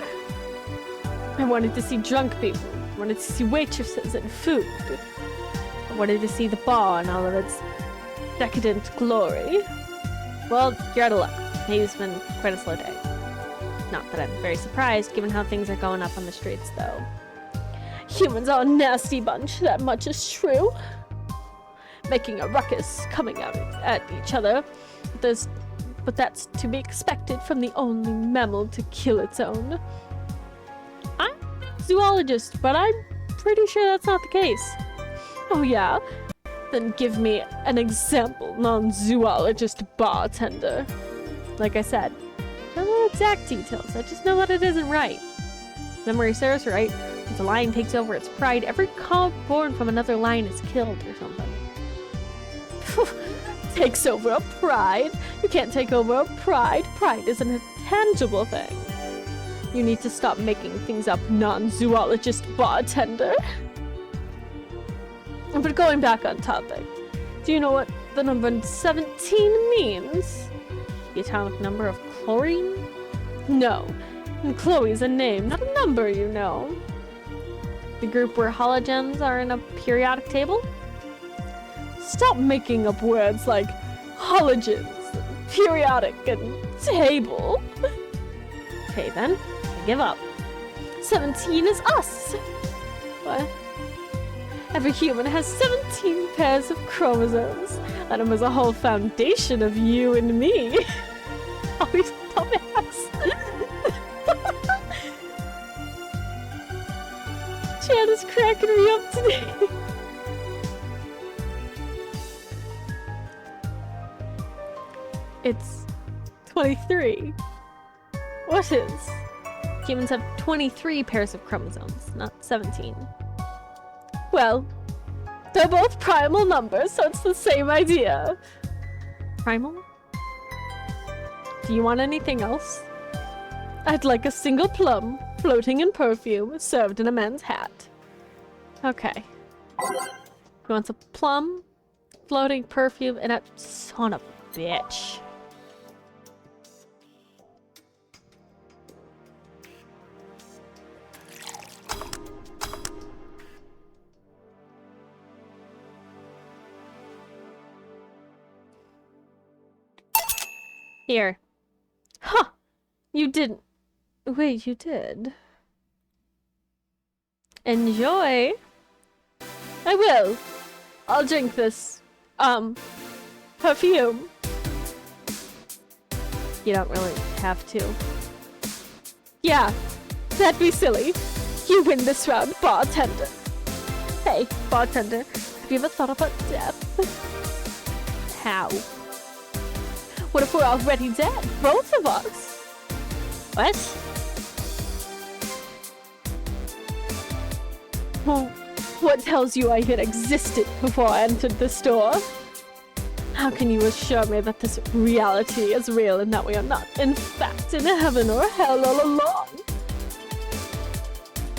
I wanted to see drunk people. I wanted to see waitresses and food. I wanted to see the bar and all of its decadent glory. Well, you're out of luck. Today's been quite a slow day. Not that I'm very surprised, given how things are going up on the streets, though. Humans are a nasty bunch, that much is true. Making a ruckus, coming out at each other. But that's to be expected from the only mammal to kill its own. I'm a zoologist, but I'm pretty sure that's not the case. Oh yeah? Then give me an example, non-zoologist bartender. Like I said, I don't know exact details, I just know that it isn't right. Memory serves right. If the lion takes over its pride, every cow born from another lion is killed or something. Takes over a pride? You can't take over a pride. Pride isn't a tangible thing. You need to stop making things up, non-zoologist bartender. But going back on topic, do you know what the number 17 means? The atomic number of chlorine? No. And Chloe's a name, not a number, you know. The group where halogens are in a periodic table? Stop making up words like halogens, periodic, and table. Okay then, I give up. 17 is us! What? Every human has 17 pairs of chromosomes. Adam was a whole foundation of you and me. Oh, he's dumbass. Chad is cracking me up today. It's 23. What is? Humans have 23 pairs of chromosomes, not 17. Well, they're both primal numbers, so it's the same idea. Primal? Do you want anything else? I'd like a single plum, floating in perfume, served in a man's hat. Okay. He wants a plum, floating perfume, and a son of a bitch. Here. Huh! You didn't. Wait, you did. Enjoy. I will. I'll drink this. Perfume. You don't really have to. Yeah, that'd be silly. You win this round, bartender. Hey, bartender, have you ever thought about death? How? What if we're already dead? Both of us? What? Well, what tells you I had existed before I entered the store? How can you assure me that this reality is real and that we are not, in fact, in heaven or hell all along?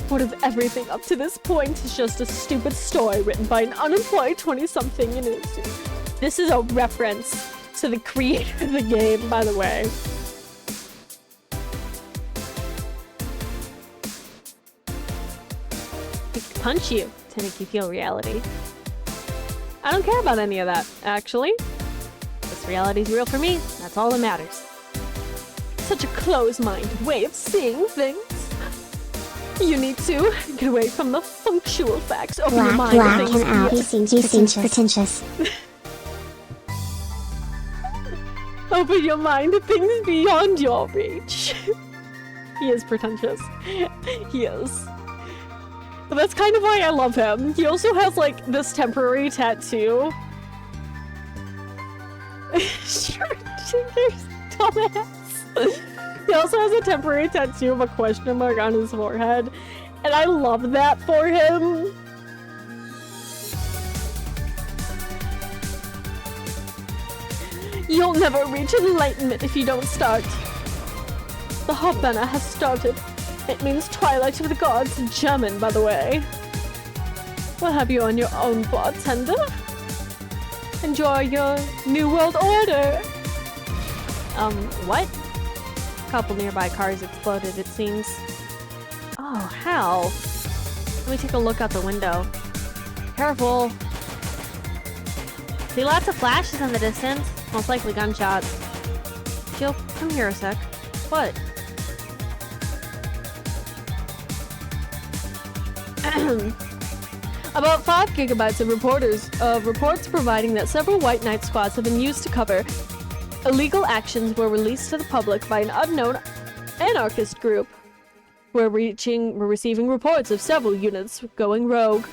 What if everything up to this point is just a stupid story written by an unemployed 20-something in it? This is a reference to the creator of the game, by the way. I could punch you to make you feel reality. I don't care about any of that, actually. This reality's real for me, that's all that matters. Such a closed-minded way of seeing things. You need to get away from the functional facts. Open your mind to things. Black and out. He seems pretentious. Open your mind to things beyond your reach. He is pretentious. He is. But that's kind of why I love him. He also has, like, this temporary tattoo. Sure, dumbass. He also has a temporary tattoo of a question mark on his forehead. And I love that for him. You'll never reach enlightenment if you don't start. The Habanna has started. It means Twilight of the Gods in German, by the way. We'll have you on your own, bartender. Enjoy your New World Order. What? A couple nearby cars exploded, it seems. Oh, hell. Let me take a look out the window. Careful. See lots of flashes in the distance. Most likely gunshots. Jill, come here a sec. What? About 5 gigabytes of reports providing that several White Knight squads have been used to cover illegal actions were released to the public by an unknown anarchist group. We're receiving reports of several units going rogue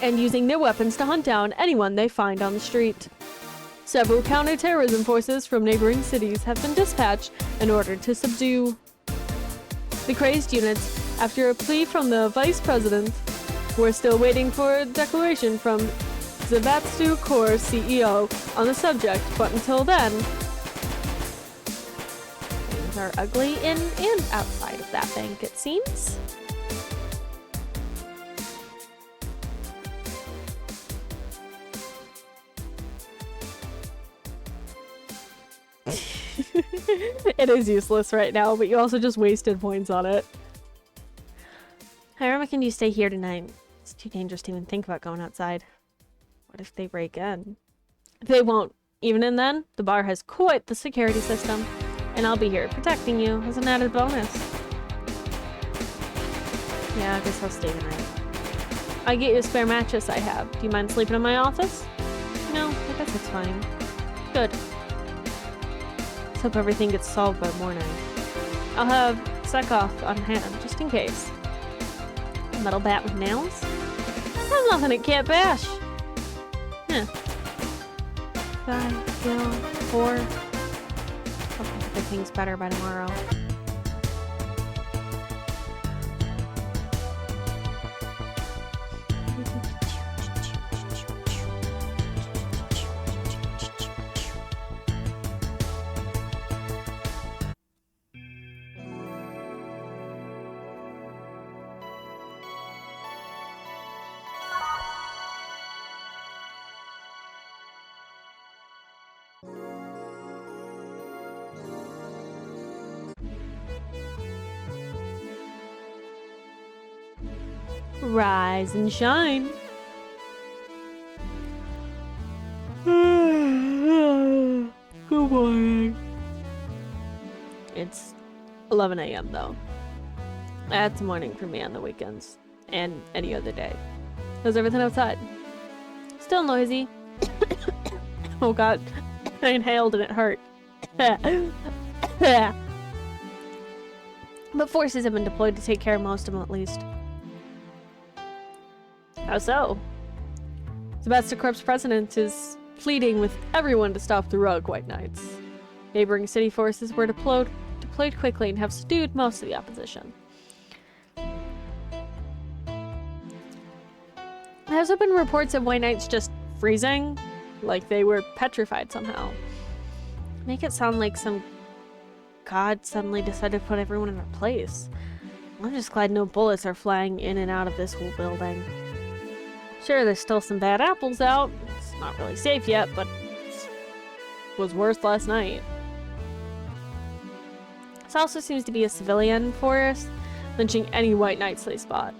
and using their weapons to hunt down anyone they find on the street. Several counter-terrorism forces from neighboring cities have been dispatched in order to subdue the crazed units. After a plea from the vice president, we're still waiting for a declaration from Zavatsu Corps CEO on the subject, but until then, things are ugly in and outside of that bank, it seems. It is useless right now, but you also just wasted points on it. How can you stay here tonight? It's too dangerous to even think about going outside. What if they break in? They won't. Even in then, the bar has quite the security system. And I'll be here protecting you as an added bonus. Yeah, I guess I'll stay tonight. I get you a spare mattress I have. Do you mind sleeping in my office? No, I guess it's fine. Good. Let's hope everything gets solved by morning. I'll have Sekoth on hand, just in case. A metal bat with nails? There's nothing it can't bash. Huh. 5, 4. Hope everything's better by tomorrow. Rise and shine. Good morning. It's 11 a.m. though. That's morning for me on the weekends and any other day. How's everything outside? Still noisy. Oh god, I inhaled and it hurt. But forces have been deployed to take care of most of them at least. How so? Sebastian Corp's president is pleading with everyone to stop the rogue White Knights. Neighboring city forces were deployed quickly and have subdued most of the opposition. There have been reports of White Knights just freezing, like they were petrified somehow. Make it sound like some god suddenly decided to put everyone in their place. I'm just glad no bullets are flying in and out of this whole building. Sure, there's still some bad apples out. It's not really safe yet, but it was worse last night. This also seems to be a civilian forest, lynching any white knights they spot.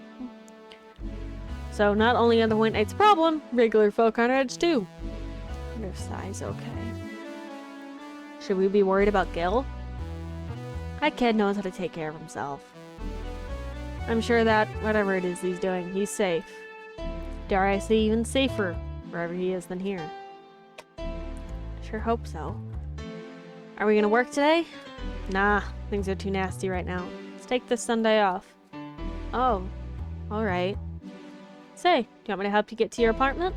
So not only are the white knights a problem, regular folk are on edge too. I wonder if Sai's okay. Should we be worried about Gil? That kid knows how to take care of himself. I'm sure that, whatever it is he's doing, he's safe. Dare I say even safer, wherever he is, than here. Sure hope so. Are we gonna work today? Nah, things are too nasty right now. Let's take this Sunday off. Oh, alright. Say, do you want me to help you get to your apartment?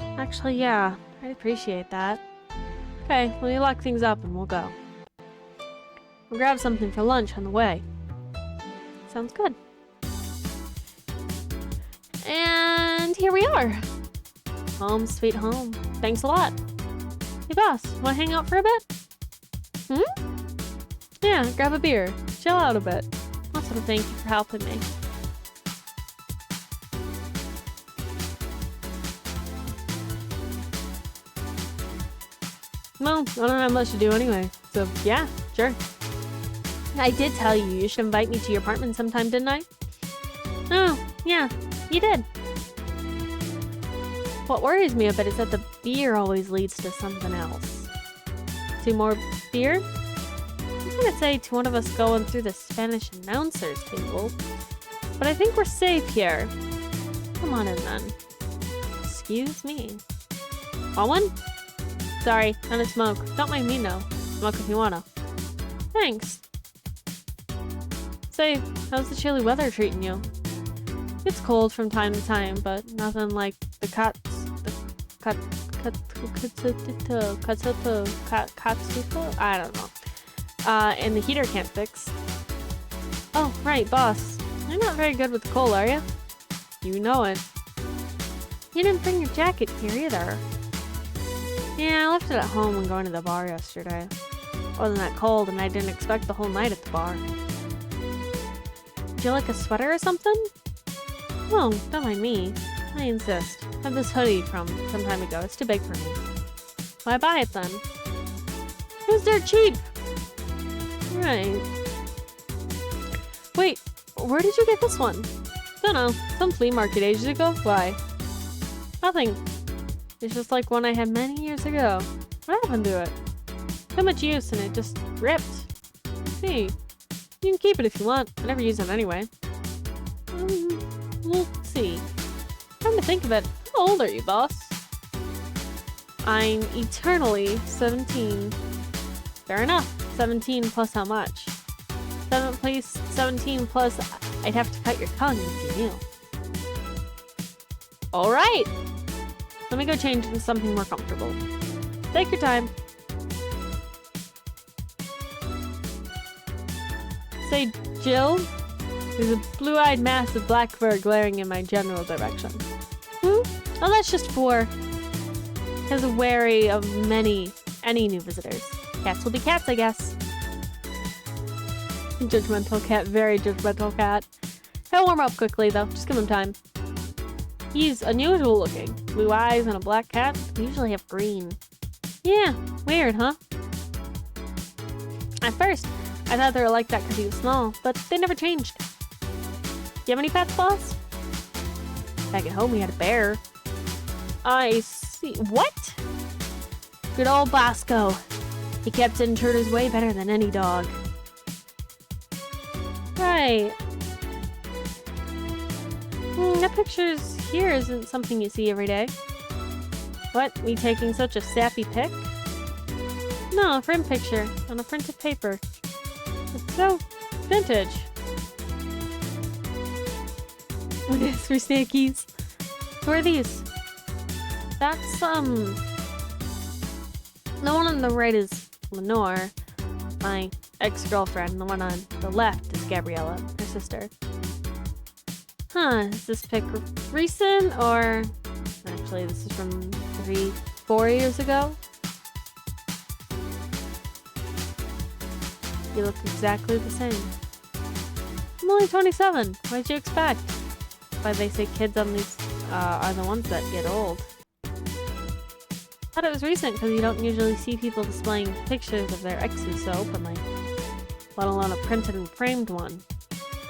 Actually, yeah, I'd appreciate that. Okay, let me lock things up and we'll go. We'll grab something for lunch on the way. Sounds good. And here we are. Home sweet home. Thanks a lot. Hey boss, wanna hang out for a bit? Yeah, grab a beer. Chill out a bit. Also, thank you for helping me. Well, I don't have much to do anyway, so yeah, sure. I did tell you you should invite me to your apartment sometime, didn't I? Oh, yeah, you did. What worries me a bit is that the beer always leads to something else. To more beer? I was gonna say to one of us going through the Spanish announcer's table, but I think we're safe here. Come on in then. Excuse me. Want one? Sorry, not a smoke. Don't mind me, no. Smoke if you wanna. Thanks. Say, how's the chilly weather treating you? It's cold from time to time, but nothing like the I don't know. And the heater can't fix. Oh, right, boss. You're not very good with the cold, are you? You know it. You didn't bring your jacket here either. Yeah, I left it at home when going to the bar yesterday. It wasn't that cold, and I didn't expect the whole night at the bar. Would you like a sweater or something? No, don't mind me. I insist. I have this hoodie from some time ago. It's too big for me. Why buy it then? It was dirt cheap! Right. Wait, where did you get this one? Don't know. Some flea market ages ago? Why? Nothing. It's just like one I had many years ago. What happened to it? Too much use and it just ripped. See. You can keep it if you want. I never use it anyway. We'll see. Come to think of it, how old are you, boss? I'm eternally 17. Fair enough. 17 plus how much? 17 plus I'd have to cut your tongue if you knew. Alright! Let me go change into something more comfortable. Take your time. Say, Jill? There's a blue-eyed mass of black fur glaring in my general direction. Oh, that's just for... As a wary of any new visitors. Cats will be cats, I guess. Judgmental cat, very judgmental cat. He'll warm up quickly, though. Just give him time. He's unusual looking. Blue eyes and a black cat. They usually have green. Yeah, weird, huh? At first, I thought they were like that because he was small, but they never changed. Do you have any pets, boss? Back at home, we had a bear. I see. What? Good old Bosco. He kept intruders way better than any dog. Right. That picture's here isn't something you see every day. What? Me taking such a sappy pic? No, a frame picture on a printed paper. It's so vintage. What is for snackies? Who are these? That's, the one on the right is Lenore, my ex-girlfriend, and the one on the left is Gabriella, her sister. Huh, is this pic recent, or... Actually, this is from 3-4 years ago? You look exactly the same. I'm only 27. What'd you expect? Why they say kids on these are the ones that get old. Thought it was recent because you don't usually see people displaying pictures of their exes so openly, let alone a printed and framed one.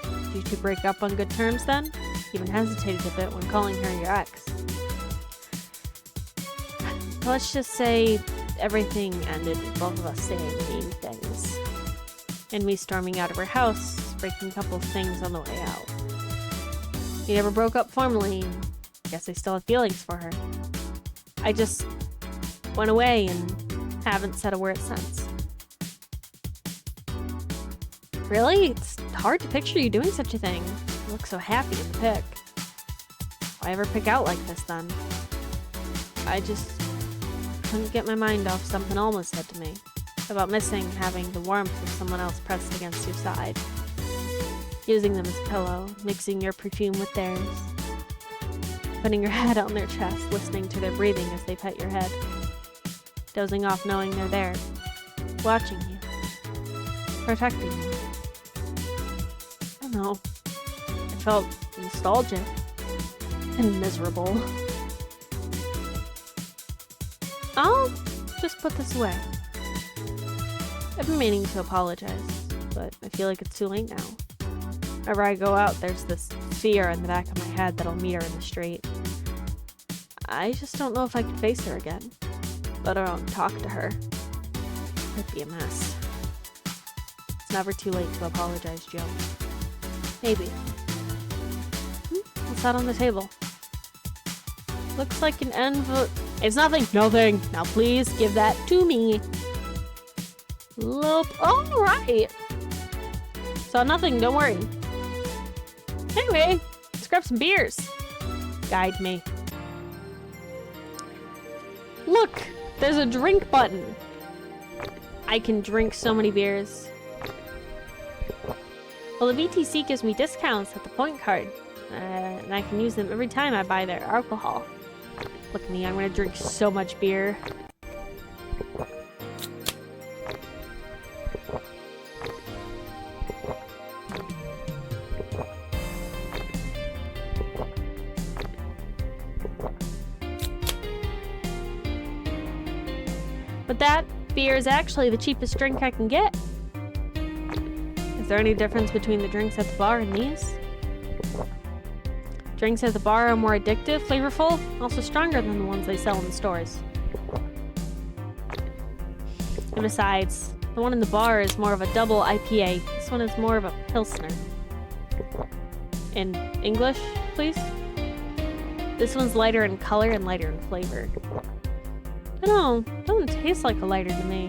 Did you two break up on good terms then? You even hesitated a bit when calling her your ex. Let's just say everything ended with both of us saying mean things. And me storming out of her house, breaking a couple of things on the way out. We never broke up formally, and guess I still have feelings for her. I just went away and haven't said a word since. Really? It's hard to picture you doing such a thing. You look so happy in the pic. Why ever pick out like this then? I just couldn't get my mind off something Alma said to me about missing having the warmth of someone else pressed against your side. Using them as a pillow, mixing your perfume with theirs. Putting your head on their chest, listening to their breathing as they pet your head. Dozing off knowing they're there. Watching you. Protecting you. I don't know. I felt nostalgic. And miserable. I'll just put this away. I've been meaning to apologize, but I feel like it's too late now. Whenever I go out, there's this fear in the back of my head that I'll meet her in the street. I just don't know if I could face her again, let alone talk to her. It'd be a mess. It's never too late to apologize, Joe. Maybe. What's that on the table? Looks like an envelope. It's nothing. Nothing. Now please give that to me. All right. Saw nothing. Don't worry. Anyway, let's grab some beers. Guide me. Look, there's a drink button. I can drink so many beers. Well, the VTC gives me discounts at the point card, and I can use them every time I buy their alcohol. Look at me, I'm gonna drink so much beer. But that beer is actually the cheapest drink I can get. Is there any difference between the drinks at the bar and these? Drinks at the bar are more addictive, flavorful, also stronger than the ones they sell in the stores. And besides, the one in the bar is more of a double IPA. This one is more of a Pilsner. In English, please? This one's lighter in color and lighter in flavor. I don't know, it doesn't taste like a lighter to me.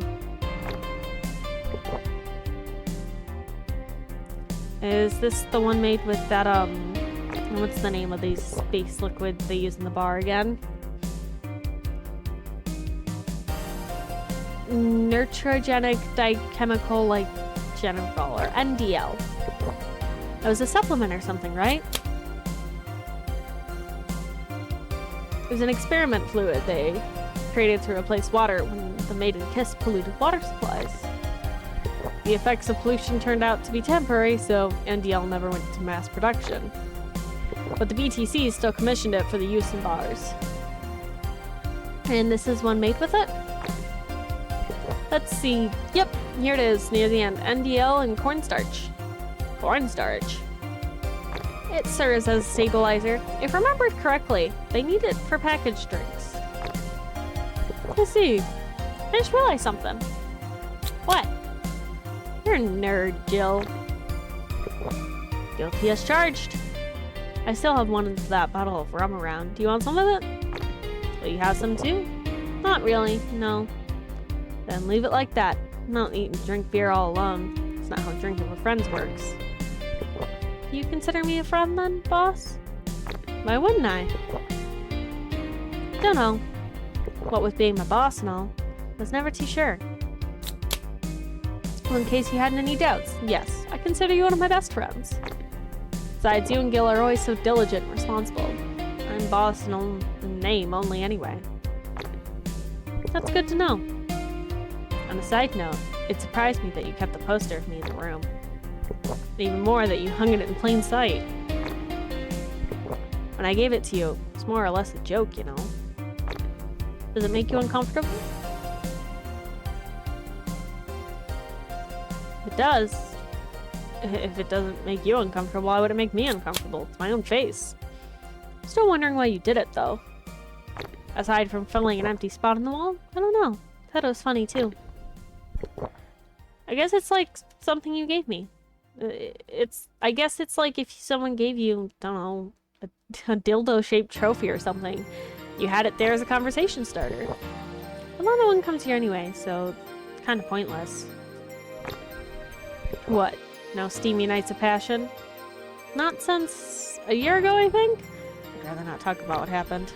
Is this the one made with that, what's the name of these space liquids they use in the bar again? Nitrogenic dichemical like general, or NDL. That was a supplement or something, right? It was an experiment fluid they created to replace water when the maiden kiss polluted water supplies. The effects of pollution turned out to be temporary, so NDL never went to mass production. But the BTC still commissioned it for the use in bars. And this is one made with it? Let's see. Yep, here it is, near the end. NDL and cornstarch. Cornstarch. It serves as a stabilizer. If remembered correctly, they need it for packaged drinks. Let's see. I just realized something. What? You're a nerd, Jill. Guilty as charged. I still have one of that bottle of rum around. Do you want some of it? Will you have some too? Not really, no. Then leave it like that. I don't eat and drink beer all alone. It's not how drinking with friends works. You consider me a friend then, boss? Why wouldn't I? Don't know. What with being my boss and all, I was never too sure. Well, in case you had any doubts, yes, I consider you one of my best friends. Besides, you and Gil are always so diligent and responsible. I'm boss in name only anyway. That's good to know. On a side note, it surprised me that you kept the poster of me in the room. Even more that you hung it in plain sight. When I gave it to you, it's more or less a joke, you know. Does it make you uncomfortable? It does. If it doesn't make you uncomfortable, why would it make me uncomfortable? It's my own face. Still wondering why you did it, though. Aside from filling an empty spot in the wall, I don't know. I thought it was funny, too. I guess it's like something you gave me. I guess it's like if someone gave you, don't know, a dildo-shaped trophy or something. You had it there as a conversation starter. Well, no one comes here anyway, so it's kind of pointless. What? No steamy nights of passion? Not since a year ago, I think? I'd rather not talk about what happened.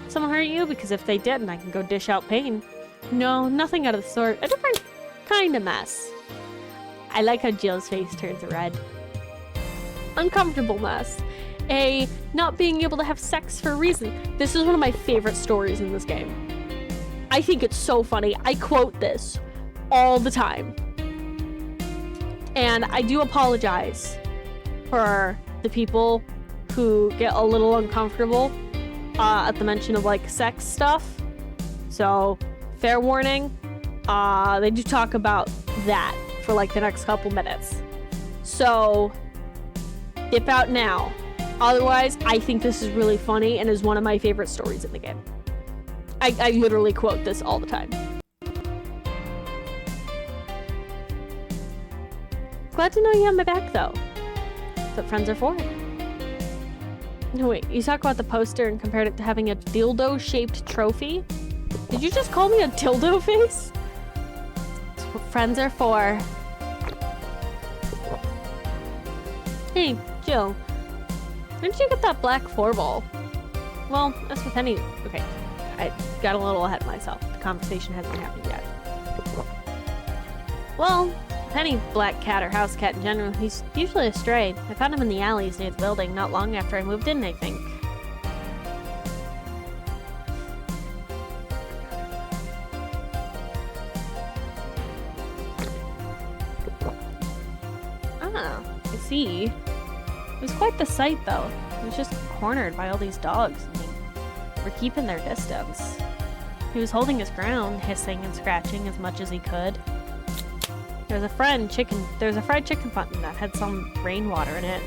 Someone hurt you? Because if they didn't, I can go dish out pain. No, nothing out of the sort. A different kind of mess. I like how Jill's face turns red. Uncomfortable mess. A not being able to have sex for a reason. This is one of my favorite stories in this game. I think it's so funny. I quote this all the time. And I do apologize for the people who get a little uncomfortable at the mention of like sex stuff. So, fair warning, they do talk about that for like the next couple minutes. So, dip out now. Otherwise, I think this is really funny and is one of my favorite stories in the game. I literally quote this all the time. Glad to know you have my back, though. That's what friends are for. No, wait, you talk about the poster and compared it to having a dildo-shaped trophy? Did you just call me a dildo face? That's what friends are for. Hey, Jill. Where did you get that black 4-ball? Well, as with any... Okay, I got a little ahead of myself. The conversation hasn't happened yet. Well, with any black cat or house cat in general, he's usually a stray. I found him in the alleys near the building not long after I moved in, I think. Ah, I see. It was quite the sight, though. He was just cornered by all these dogs, and they were keeping their distance. He was holding his ground, hissing and scratching as much as he could. There was a fried chicken fountain that had some rainwater in it.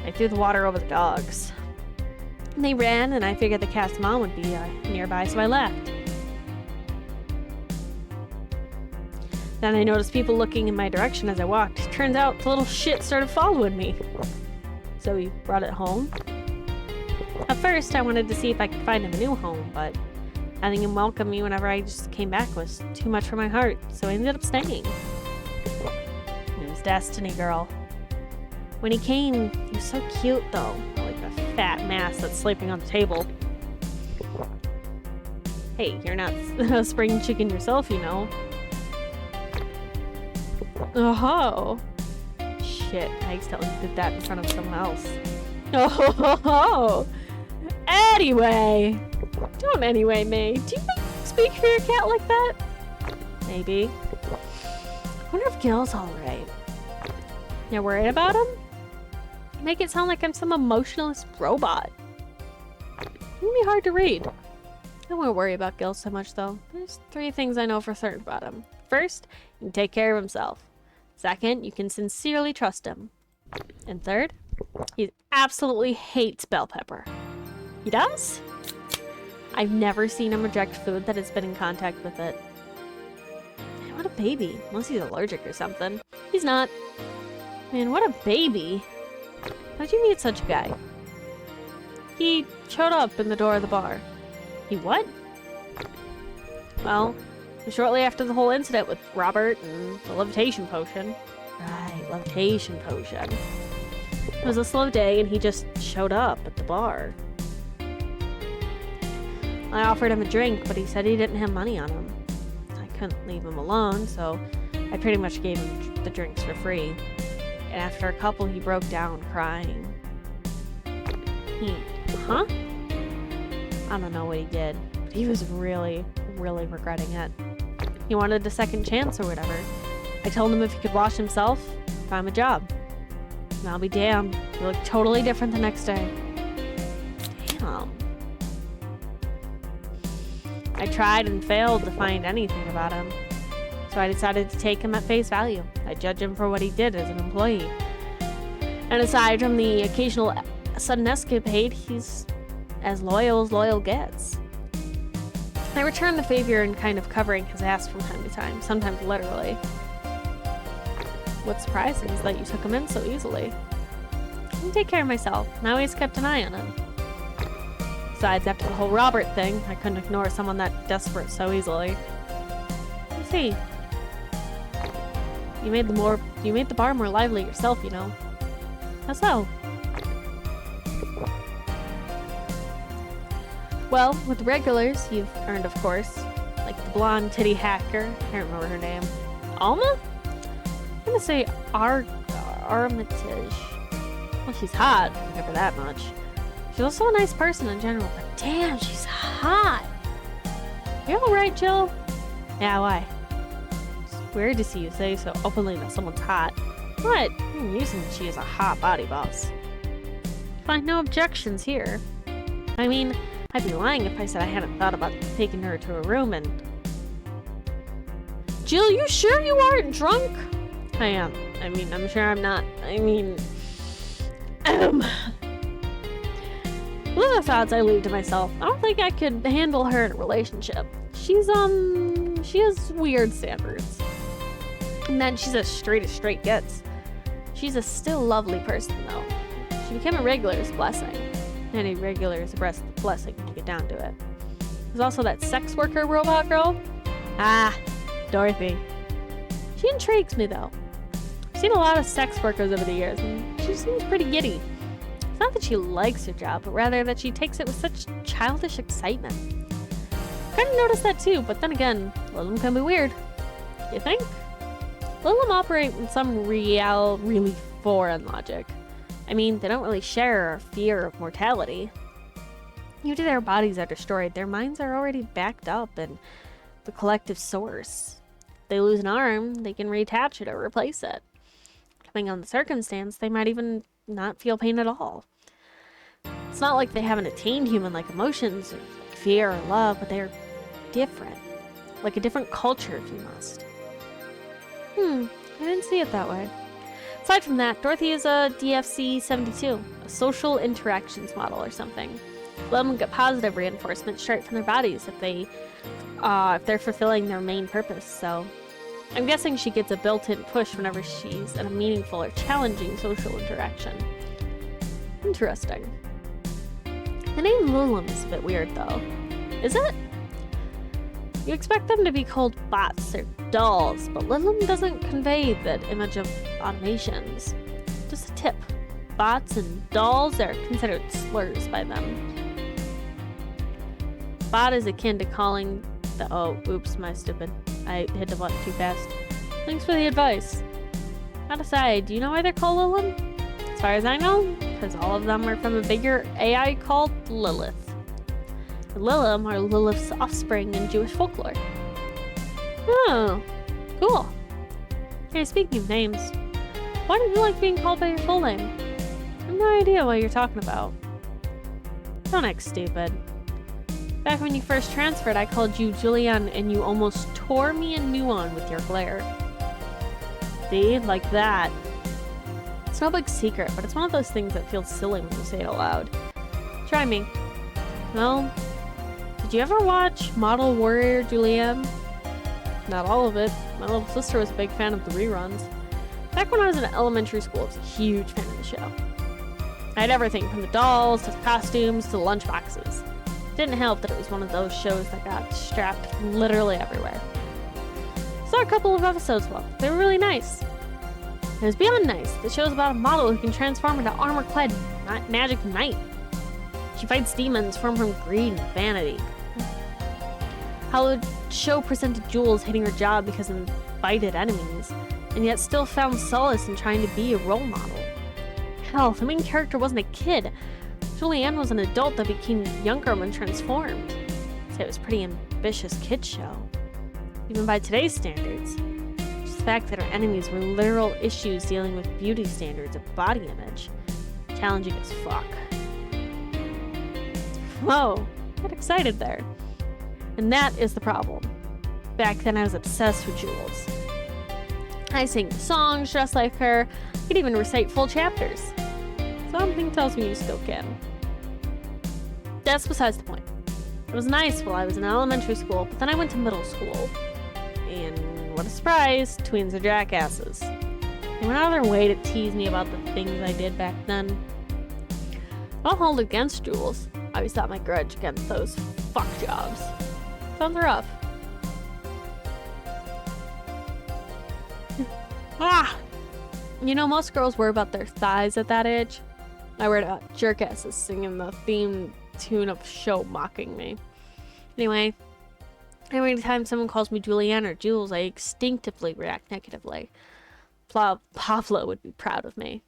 I threw the water over the dogs. And they ran, and I figured the cat's mom would be nearby, so I left. Then I noticed people looking in my direction as I walked. Turns out the little shit started following me. So we brought it home. At first, I wanted to see if I could find him a new home, but having him welcome me whenever I just came back was too much for my heart, so I ended up staying. It was destiny, girl. When he came, he was so cute, though. Like a fat mass that's sleeping on the table. Hey, you're not a spring chicken yourself, you know. Oh. Shit, Hank's telling me did that in front of someone else. Oh. Anyway. Don't anyway me. Do you speak for your cat like that? Maybe. I wonder if Gil's alright. You're worried about him? You make it sound like I'm some emotionless robot. It can be hard to read. I won't worry about Gil so much, though. There's 3 things I know for certain about him. First, he can take care of himself. Second, you can sincerely trust him. And third, he absolutely hates bell pepper. He does? I've never seen him reject food that has been in contact with it. Man, what a baby. Unless he's allergic or something. He's not. Man, what a baby. How'd you meet such a guy? He showed up in the door of the bar. He what? Well, shortly after the whole incident with Robert and the levitation potion. Right, levitation potion. It was a slow day and he just showed up at the bar. I offered him a drink, but he said he didn't have money on him. I couldn't leave him alone, so I pretty much gave him the drinks for free. And after a couple, he broke down crying. Huh? I don't know what he did, but he was really, really regretting it. He wanted a second chance or whatever. I told him if he could wash himself, find him a job. And I'll be damned. You look totally different the next day. Damn. I tried and failed to find anything about him. So I decided to take him at face value. I judge him for what he did as an employee. And aside from the occasional sudden escapade, he's as loyal gets. I return the favor in kind of covering his ass from time to time, sometimes literally. What's surprising is that you took him in so easily. I can take care of myself. I always kept an eye on him. Besides, after the whole Robert thing, I couldn't ignore someone that desperate so easily. Let's see. You made the bar more lively yourself, you know. How so? Well, with the regulars, you've earned, of course. Like the blonde titty hacker. I can't remember her name. Alma? I'm gonna say Armitage. Well, she's hot. I give her that much. She's also a nice person in general, but damn, she's hot. You alright, Jill? Yeah, why? It's weird to see you say so openly that someone's hot. What? I'm using that she is a hot body boss. Find no objections here. I mean, I'd be lying if I said I hadn't thought about taking her to a room and... Jill, you sure you aren't drunk? I am. I mean, I'm sure I'm not. I mean... With the thoughts I leave to myself, I don't think I could handle her in a relationship. She has weird standards. And then she's as straight gets. She's a still lovely person, though. She became a regular's blessing. Any regular is a blessing when you get down to it. There's also that sex worker robot girl. Ah, Dorothy. She intrigues me, though. I've seen a lot of sex workers over the years, and she seems pretty giddy. It's not that she likes her job, but rather that she takes it with such childish excitement. I kind of noticed that too, but then again, Lilum can be weird. You think? Lilum operate in some really foreign logic. I mean, they don't really share our fear of mortality. Even their bodies are destroyed, their minds are already backed up in the collective source. If they lose an arm, they can reattach it or replace it. Depending on the circumstance, they might even not feel pain at all. It's not like they haven't attained human-like emotions, or like fear or love, but they're different. Like a different culture, if you must. I didn't see it that way. Aside from that, Dorothy is a DFC-72, a social interactions model or something. Let them get positive reinforcement straight from their bodies if they're fulfilling their main purpose, so... I'm guessing she gets a built-in push whenever she's in a meaningful or challenging social interaction. Interesting. The name Lilum is a bit weird, though. Is it? You expect them to be called bots or dolls, but Lilum doesn't convey that image of automations. Just a tip. Bots and dolls are considered slurs by them. Bot is akin to calling the... Oh, oops, my stupid. I hit the button too fast. Thanks for the advice. That aside, do you know why they're called Lilum? As far as I know, because all of them are from a bigger AI called Lilith. The Lilum are Lilith's offspring in Jewish folklore. Oh, cool. Hey, speaking of names, why don't you like being called by your full name? I have no idea what you're talking about. Don't act stupid. Back when you first transferred, I called you Julianne, and you almost tore me a new one with your glare. See? Like that. It's no big secret, but it's one of those things that feels silly when you say it out loud. Try me. Well, did you ever watch Model Warrior Julianne? Not all of it. My little sister was a big fan of the reruns. Back when I was in elementary school, I was a huge fan of the show. I had everything from the dolls to the costumes to the lunchboxes. Didn't help that it was one of those shows that got strapped literally everywhere. Saw a couple of episodes once. They were really nice. It was beyond nice. The show's about a model who can transform into armor-clad magic knight. She fights demons formed from greed and vanity. How the show presented Jules hating her job because of invited enemies, and yet still found solace in trying to be a role model. Hell, the main character wasn't a kid. Julianne was an adult that became younger when transformed. So it was a pretty ambitious kid show. Even by today's standards. Just fact that our enemies were literal issues dealing with beauty standards of body image. Challenging as fuck. Whoa, got excited there. And that is the problem. Back then I was obsessed with Jules. I sang songs just like her, could even recite full chapters. Something tells me you still can. That's besides the point. It was nice while I was in elementary school, but then I went to middle school. And what a surprise, twins are jackasses. They went out of their way to tease me about the things I did back then. I'll hold it against Jules. I always thought my grudge against those fuck jobs. Sounds rough. Ah! You know, most girls worry about their thighs at that age. I worried about jerkasses singing the theme tune of show mocking me. Anyway, every time someone calls me Julianne or Jules, I instinctively react negatively. Pablo would be proud of me.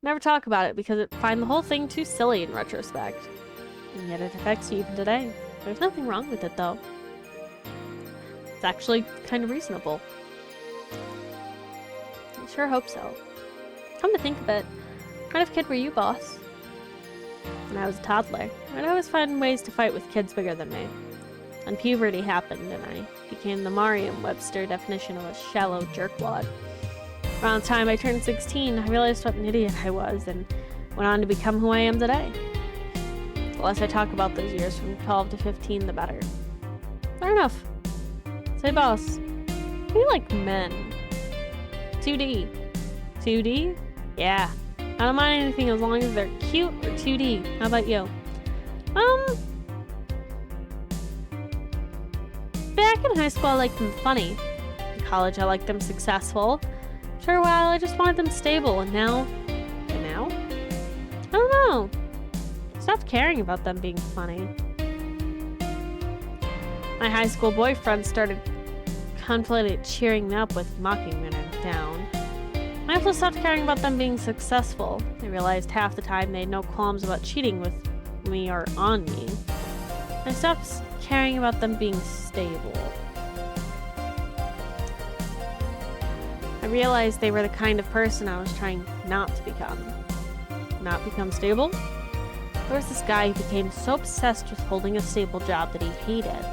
Never talk about it because I find the whole thing too silly in retrospect. And yet it affects you even today. There's nothing wrong with it though. It's actually kind of reasonable. I sure hope so. Come to think of it, what kind of kid were you, boss? When I was a toddler, I'd always find ways to fight with kids bigger than me. And puberty happened, and I became the Merriam-Webster definition of a shallow jerkwad. Around the time I turned 16, I realized what an idiot I was, and went on to become who I am today. The less I talk about those years from 12 to 15, the better. Fair enough. Say, boss, how do you like men? 2D. 2D? Yeah. I don't mind anything as long as they're cute or 2D. How about you? Back in high school, I liked them funny. In college, I liked them successful. For a while, I just wanted them stable, and now? I don't know. I stopped caring about them being funny. My high school boyfriend started confidently cheering me up with mocking when I'm down. I also stopped caring about them being successful. I realized half the time they had no qualms about cheating with me or on me. I stopped caring about them being stable. I realized they were the kind of person I was trying not to become. Not become stable? There was this guy who became so obsessed with holding a stable job that he hated.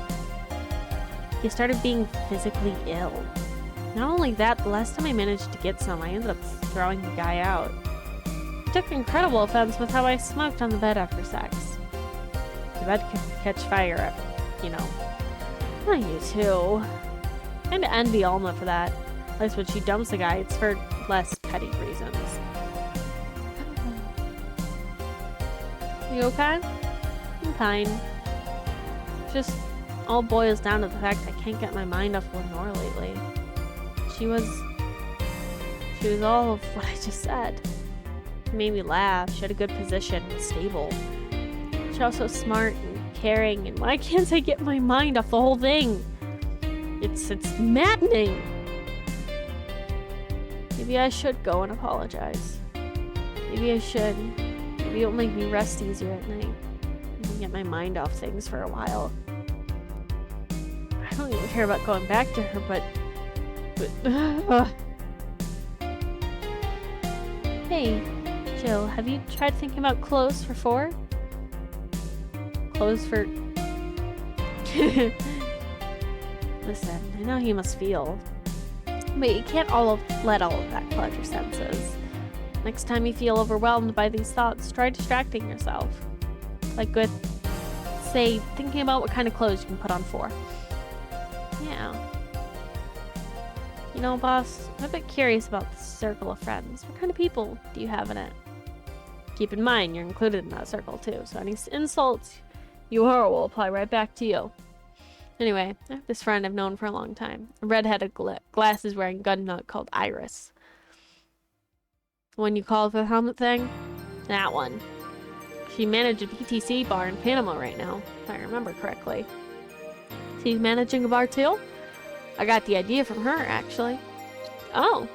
He started being physically ill. Not only that, the last time I managed to get some, I ended up throwing the guy out. He took incredible offense with how I smoked on the bed after sex. The bed could catch fire, you know. I you too. Kinda envy Alma for that. At least when she dumps a guy, it's for less petty reasons. You okay? I'm fine. Just all boils down to the fact I can't get my mind off Lenore lately. She was all of what I just said. She made me laugh. She had a good position, was stable. She was also smart and caring, and why can't I get my mind off the whole thing? It's maddening. Maybe I should go and apologize. Maybe I should. Maybe it'll make me rest easier at night. And get my mind off things for a while. I don't even care about going back to her, but Hey, Jill, have you tried thinking about clothes for 4? Clothes for... Listen, I know how you must feel. But you can't let all of that cloud your senses. Next time you feel overwhelmed by these thoughts, try distracting yourself. Like with, say, thinking about what kind of clothes you can put on 4. Yeah. You know, boss, I'm a bit curious about the circle of friends. What kind of people do you have in it? Keep in mind, you're included in that circle too, so any insults you hurl will apply right back to you. Anyway, I have this friend I've known for a long time. A red-headed, glasses-wearing gun nut called Iris. The one you called for the helmet thing? That one. She managed a PTC bar in Panama right now, if I remember correctly. She's managing a bar too? I got the idea from her, actually. Oh.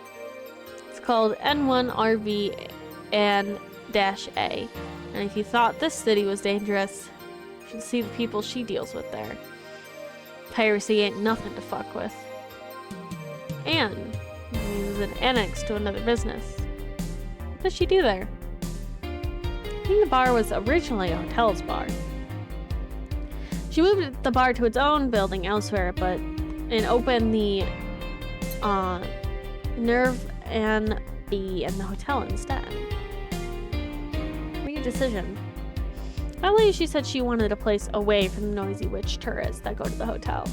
It's called N1RV and -A. And if you thought this city was dangerous, you should see the people she deals with there. Piracy ain't nothing to fuck with. And it was an annex to another business. What does she do there? I think the bar was originally a hotel's bar. She moved the bar to its own building elsewhere, but and opened the Nerve and B in the hotel instead. Weird decision. Finally, she said she wanted a place away from the noisy witch tourists that go to the hotel.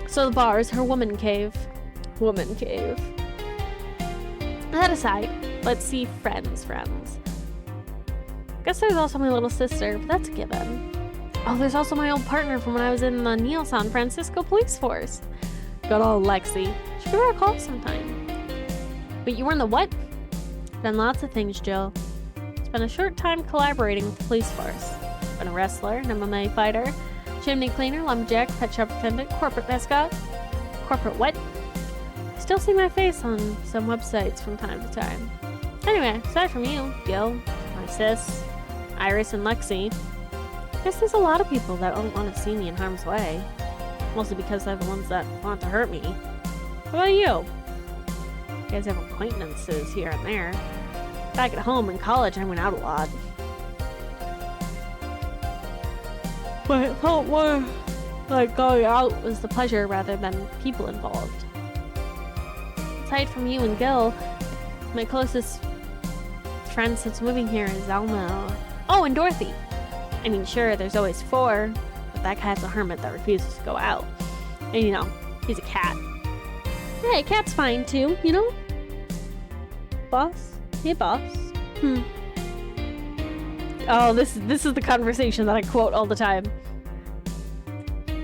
So the bar is her woman cave. Woman cave. That aside, let's see friends. Guess there's also my little sister, but that's a given. Oh, there's also my old partner from when I was in the Neil San Francisco police force. Good old Lexi. Should give her a call sometime. But you were in the what? Done lots of things, Jill. Spent a short time collaborating with the police force. Been a wrestler, an MMA fighter, chimney cleaner, lumberjack, pet shop attendant, corporate mascot. Corporate what? I still see my face on some websites from time to time. Anyway, aside from you, Gil, my sis, Iris, and Lexi, I guess there's a lot of people that don't want to see me in harm's way. Mostly because they're the ones that want to hurt me. What about you? You guys have acquaintances here and there. Back at home in college, I went out a lot. But it felt more like going out was the pleasure rather than people involved. Aside from you and Gil, my closest friend since moving here is Elmo. Oh, and Dorothy. I mean, sure, there's always 4, but that cat's a hermit that refuses to go out. And you know, he's a cat. Hey, cat's fine too, you know? Boss? Hey, boss. Oh, this is the conversation that I quote all the time.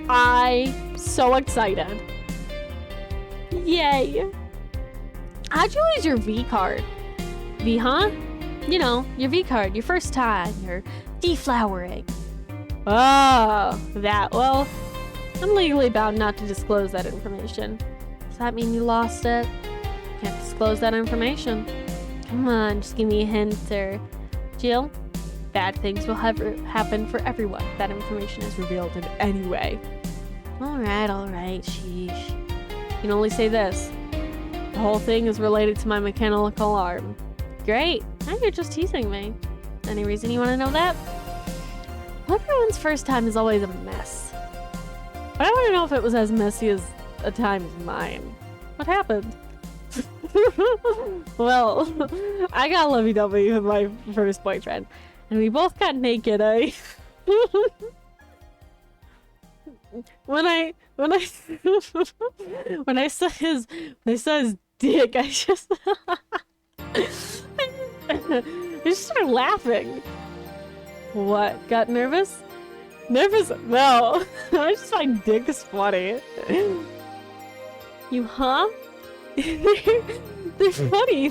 I'm so excited. Yay. How'd you lose your V card? V, huh? You know, your V card, your first time, your deflowering. Oh, that. Well, I'm legally bound not to disclose that information. Does that mean you lost it? Can't disclose that information. Come on, just give me a hint, or... Jill, bad things will happen for everyone if that information is revealed in any way. Alright, sheesh. You can only say this. The whole thing is related to my mechanical arm. Great, now you're just teasing me. Any reason you want to know that? Well, everyone's first time is always a mess. But I want to know if it was as messy as a time as mine. What happened? Well, I got lovey-dovey with my first boyfriend, and we both got naked. When I saw his dick, I just started laughing. What? Got nervous? Nervous? No. I just find dicks funny. You huh? They're funny.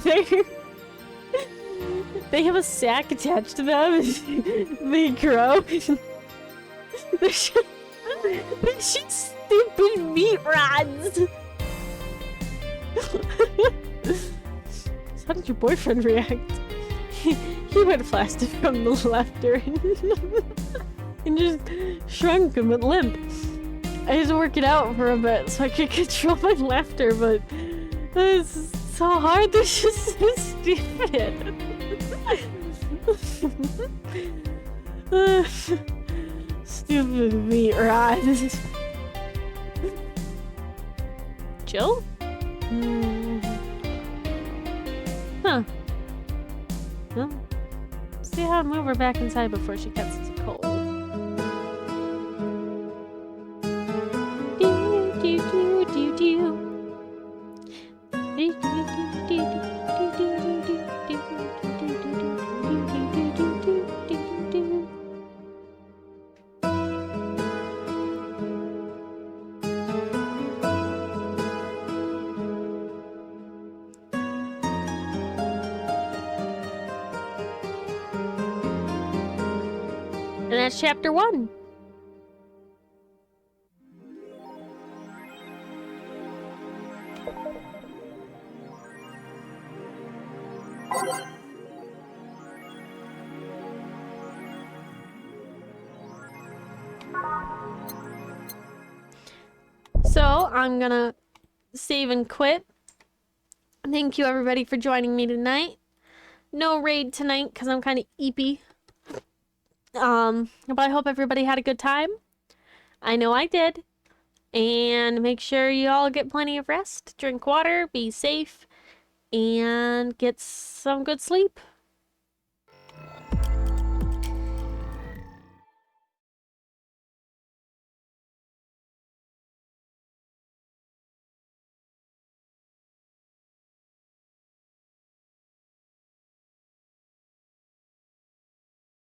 They have a sack attached to them. They grow. They're just stupid meat rods. So how did your boyfriend react? He went flaccid from the laughter and just shrunk and went limp. I had to work it out for a bit so I could control my laughter, but it's so hard. They're just so stupid. Stupid meat rods. Jill? Huh. Well, see how to move her back inside before she catches a cold. And that's chapter 1. So I'm gonna save and quit. Thank you everybody for joining me tonight. No raid tonight because I'm kind of eepy. But I hope everybody had a good time. I know I did. And make sure you all get plenty of rest, drink water, be safe, and get some good sleep.